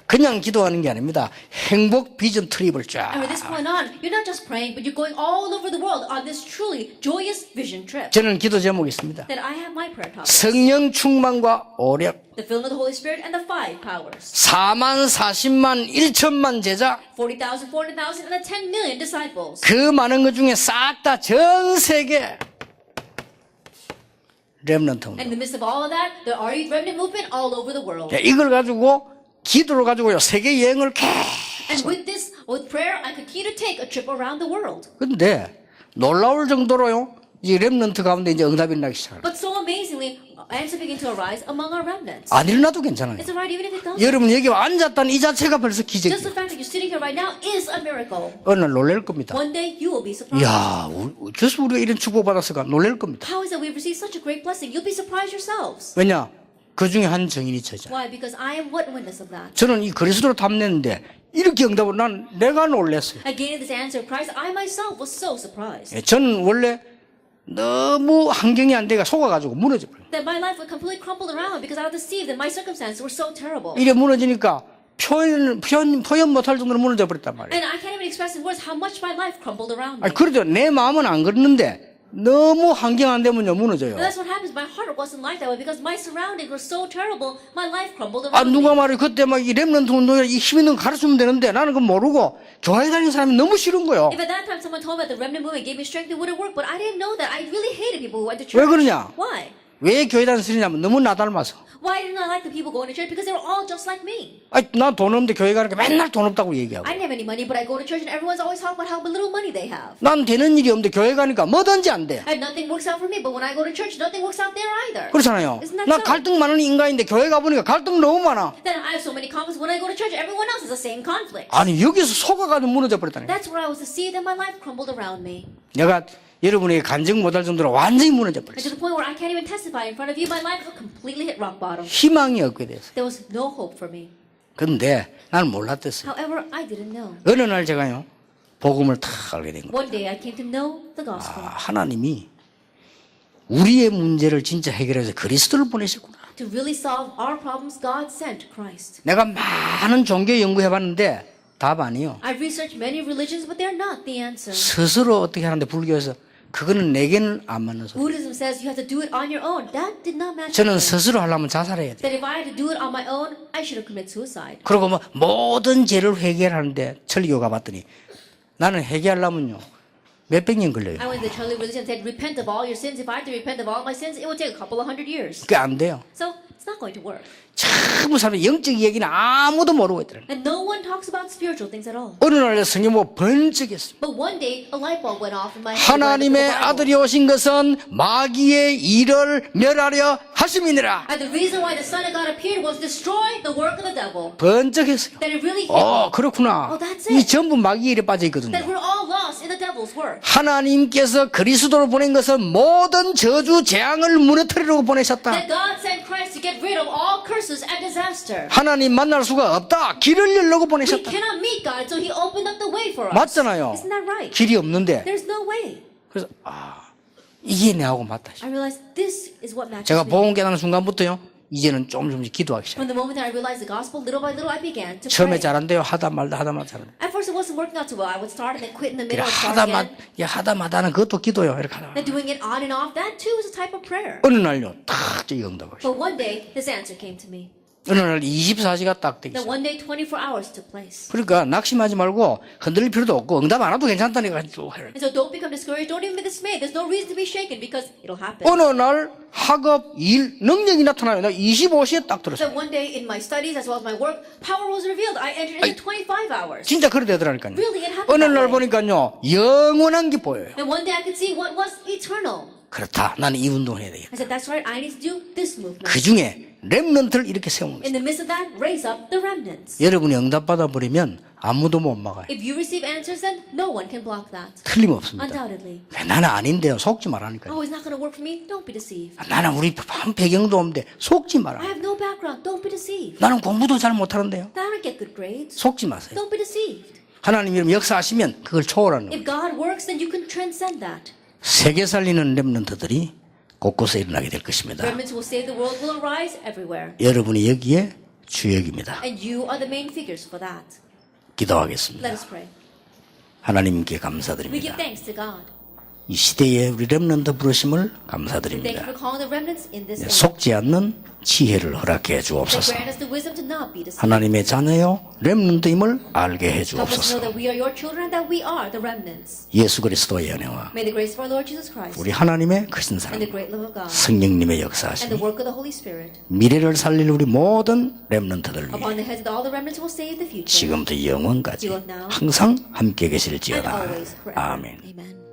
Speaker 1: 그냥 기도하는 게 아닙니다. 행복 비전 트립을 쫙.
Speaker 2: And from this point on, you're not just praying, but you're going all over the world on this truly joyous vision trip.
Speaker 1: 저는 기도 제목이 있습니다.
Speaker 2: That I have my prayer topic.
Speaker 1: 성령 충만과 오력
Speaker 2: The filling of the Holy Spirit and the 5 powers.
Speaker 1: 4만 40만 1천만 제자
Speaker 2: 40,000, 400,000, and the 10 million disciples.
Speaker 1: 그 많은 것 중에 싹 다 전 세계 렘넌트
Speaker 2: And in the midst of all of that, the RE Remnant movement all over the world.
Speaker 1: 이걸 가지고 기도를 가지고요 세계 여행을
Speaker 2: And with this, with prayer, I continue to take a trip around the world.
Speaker 1: 근데 놀라울 정도로요 이 렘넌트 가운데 이제 응답이 나기 시작합니다.
Speaker 2: But so amazingly, answers begin to arise among our remnants.
Speaker 1: 안 일어나도 괜찮아요.
Speaker 2: It's alright even if it doesn't.
Speaker 1: 여러분 여기 앉았다는 이 자체가 벌써
Speaker 2: Just the
Speaker 1: 기적이에요.
Speaker 2: fact that you're sitting here right now is a miracle.
Speaker 1: 어느 날 놀랄 겁니다.
Speaker 2: One day you will be surprised.
Speaker 1: 이야 어째서 우리가 이런 축복받았을까 놀랄 겁니다.
Speaker 2: How is it we've received such a great blessing? You'll be surprised yourselves.
Speaker 1: 왜냐 그 중에 한 정인이 저자.
Speaker 2: Why? Because I am what witness of that.
Speaker 1: 저는 이 그리스도로 탐냈는데 이렇게 응답을 난 내가 놀랐어요.
Speaker 2: I gained this answer of Christ. I myself was so surprised.
Speaker 1: 저는 원래 너무 환경이 안 돼가 속아가지고 무너져 버려요.
Speaker 2: That my life would completely crumble around because I was deceived and my circumstances were so terrible.
Speaker 1: 이래 무너지니까 표현 못할 정도로 무너져 버렸단 말이에요.
Speaker 2: And I can't even express in words how much my life crumbled around me.
Speaker 1: 아니, 그래도 내 마음은 안 그랬는데 너무 환경 안 되면요 무너져요.
Speaker 2: And that's what happens. My heart wasn't like that way because my surroundings were so terrible. My life crumbled
Speaker 1: 아
Speaker 2: around
Speaker 1: 누가
Speaker 2: me.
Speaker 1: 말해 그때 막 이 렘넌트 운동에 이 힘 있는 거 가르치면 되는데 나는 그거 모르고 교회 다니는 사람이 너무 싫은 거예요.
Speaker 2: If at that time someone told me that the remnant movement gave me strength, it wouldn't work. But I didn't know that. I really hated people who went to church.
Speaker 1: 왜 그러냐?
Speaker 2: Why?
Speaker 1: 왜 교회 다니는 싫으냐면 너무 나 닮아서.
Speaker 2: Why didn't I like the people going to church? Because they were all just like me.
Speaker 1: 난 돈 없는데 교회 가니까 맨날 돈 없다고 얘기하고.
Speaker 2: I didn't have any money, but I go to church and everyone's always talking about how little money they have.
Speaker 1: 난 되는 일이 없는데 교회 가니까 뭐든지 안 돼.
Speaker 2: And nothing works out for me, but when I go to church, nothing works out there either.
Speaker 1: 그렇잖아요.
Speaker 2: Isn't that
Speaker 1: 나
Speaker 2: so?
Speaker 1: 갈등 많은 인간인데 교회 가보니까 갈등 너무 많아.
Speaker 2: Then I have so many conflicts. When I go to church, everyone else has the same conflict.
Speaker 1: 아니 여기서 속아가지고 무너져 버렸다니까.
Speaker 2: That's where I was deceived and my life crumbled around me.
Speaker 1: 내가 여러분에게 간증 못할 정도로 완전히 무너져
Speaker 2: And to
Speaker 1: 버렸어.
Speaker 2: the point where I can't even testify in front of you, my life completely hit rock bottom.
Speaker 1: 희망이 없게 됐어.
Speaker 2: There was no hope for me.
Speaker 1: 근데 나는 몰랐댔어요.
Speaker 2: However, I didn't know.
Speaker 1: 어느 날 제가요 복음을 탁 알게 된 거예요.
Speaker 2: One day I came to know the gospel.
Speaker 1: 하나님이 우리의 문제를 진짜 해결해서 그리스도를 보내셨구나.
Speaker 2: To really solve our problems, God sent Christ.
Speaker 1: 내가 많은 종교 연구해봤는데 답 아니요.
Speaker 2: I've researched many religions, but they're not the answer.
Speaker 1: 스스로 어떻게 하는데 불교에서 그거는 내게는 안 맞는 소리.
Speaker 2: Buddhism says you have to do it on your own. That did not match.
Speaker 1: 저는 스스로 하려면 자살해야 돼.
Speaker 2: That if I had to do it on my own, I should have committed suicide.
Speaker 1: 그리고 뭐 모든 죄를 해결하는데 천리교 가봤더니 나는 해결하려면요 몇백 년 걸려요.
Speaker 2: I went to the Charlie religion and said, repent of all your sins. If I had to repent of all my sins, it would take a couple of 100 years.
Speaker 1: 그게 안 돼요.
Speaker 2: So it's not going to work.
Speaker 1: 전부 사람 영적 얘기는 아무도 모르고 있더라고요.
Speaker 2: And no one talks about spiritual things at all.
Speaker 1: 어느 날 성경 보고 번쩍했어요.
Speaker 2: But one day, a light bulb went off in my head.
Speaker 1: 하나님의 아들이 오신 것은 마귀의 일을 멸하려 하심이니라.
Speaker 2: And the reason why the Son of God appeared was destroy the work of the devil.
Speaker 1: 번쩍했어요.
Speaker 2: That it really hit me.
Speaker 1: 그렇구나.
Speaker 2: Oh, that's
Speaker 1: 이
Speaker 2: it.
Speaker 1: 전부 마귀의 일에 빠져
Speaker 2: That
Speaker 1: 있거든요.
Speaker 2: we're all lost in the devil's work.
Speaker 1: 하나님께서 그리스도를 보낸 것은 모든 저주 재앙을 무너뜨리려고 보내셨다.
Speaker 2: That God sent Christ to get rid of all curses and disaster.
Speaker 1: 하나님 만날 수가 없다. 길을 열려고
Speaker 2: We
Speaker 1: 보내셨다.
Speaker 2: cannot meet God, so He opened up the way for us.
Speaker 1: 맞잖아요.
Speaker 2: Isn't that right?
Speaker 1: 길이 없는데.
Speaker 2: There's no way.
Speaker 1: 그래서 이게 내하고 맞다.
Speaker 2: I realized this is what matches
Speaker 1: 제가
Speaker 2: me.
Speaker 1: 복음 깨닫는 순간부터요. 이제는 조금씩 기도하기 시작.
Speaker 2: From the moment that I realized the gospel, little by little I began to
Speaker 1: 처음에
Speaker 2: pray.
Speaker 1: 잘 안 돼요. 하다 말다 잘안 돼.
Speaker 2: At first it wasn't working out too well. I would start and then quit in the
Speaker 1: 그래
Speaker 2: middle and start again.
Speaker 1: 하다마다는 그것도 기도요. 이렇게 하다가
Speaker 2: Then doing it on and off, that too is a type of prayer.
Speaker 1: 어느 날요. 탁 저기 응답하시.
Speaker 2: But one day, this answer came to me.
Speaker 1: 어느 날 24시가 딱 되기
Speaker 2: That
Speaker 1: 시작.
Speaker 2: one day, 24 hours took place.
Speaker 1: 그러니까 낙심하지 말고 흔들릴 필요도 없고 응답 안 와도 괜찮다니까 쭉 해라.
Speaker 2: And so don't become discouraged. Don't even be dismayed. There's no reason to be shaken because it'll happen.
Speaker 1: 어느 날 학업, 일, 능력이 나타나요. 나 25시에 딱 들었어요.
Speaker 2: So one day in my studies as well as my work, power was revealed. I entered into 25 hours.
Speaker 1: 진짜 그래 되더라니까요.
Speaker 2: Really, it happened
Speaker 1: 어느
Speaker 2: that
Speaker 1: 날
Speaker 2: way.
Speaker 1: 보니까요. 영원한 게 보여요.
Speaker 2: And one day I could see what was eternal.
Speaker 1: 그렇다. 나는 이 운동을 해야 되겠다.
Speaker 2: I said, that's right. I need to do this movement.
Speaker 1: 그 중에 렘넌트를 이렇게 세우는 거예요.
Speaker 2: In the midst of that, raise up the remnants.
Speaker 1: 여러분이 응답받아 버리면 아무도 못 막아요.
Speaker 2: If you receive answers, then no one can block that.
Speaker 1: 틀림없습니다.
Speaker 2: Undoubtedly.
Speaker 1: 나는 아닌데요. 속지 말라니까요.
Speaker 2: Oh, it's not going to work for me. Don't be deceived.
Speaker 1: 나는 우리 한 배경도 없는데 속지
Speaker 2: I
Speaker 1: 마라.
Speaker 2: have no background. Don't be deceived.
Speaker 1: 나는 공부도 잘 못하는데요.
Speaker 2: I don't get good grades.
Speaker 1: 속지 마세요.
Speaker 2: Don't be deceived.
Speaker 1: 하나님이 이러면 역사하시면 그걸 초월하는 거예요.
Speaker 2: If God works, then you can transcend that.
Speaker 1: 세계 살리는 렘넌트들이 곳곳에 일어나게 될 것입니다.
Speaker 2: Remnants who will save the world will arise everywhere.
Speaker 1: 여러분이 여기에 주역입니다.
Speaker 2: And you are the main figures for that.
Speaker 1: 기도하겠습니다.
Speaker 2: Let us pray.
Speaker 1: 하나님께
Speaker 2: We give
Speaker 1: 감사드립니다.
Speaker 2: thanks to God.
Speaker 1: 이 시대에 우리 렘넌트 부르심을
Speaker 2: Thank you
Speaker 1: 감사드립니다.
Speaker 2: for calling the remnants in this age.
Speaker 1: 속지 않는 지혜를 허락해
Speaker 2: That
Speaker 1: 주옵소서.
Speaker 2: grant us the wisdom to not be deceived.
Speaker 1: 하나님의 자녀요 렘넌트임을 알게 해
Speaker 2: Help us to know
Speaker 1: 주옵소서.
Speaker 2: that we are your children and that we are the remnants.
Speaker 1: 예수 그리스도의 은혜와
Speaker 2: May the grace of our Lord Jesus Christ
Speaker 1: 우리 하나님의 크신
Speaker 2: and
Speaker 1: 사랑,
Speaker 2: the great love of God
Speaker 1: 성령님의
Speaker 2: and the
Speaker 1: 역사하심이
Speaker 2: work of the Holy Spirit
Speaker 1: 미래를 살릴 우리 모든 렘넌트들 위해
Speaker 2: upon the heads of all the remnants who will save the future
Speaker 1: 지금부터 영원까지 항상 함께
Speaker 2: and
Speaker 1: 계실지어다.
Speaker 2: always forever.
Speaker 1: 아멘.
Speaker 2: Amen.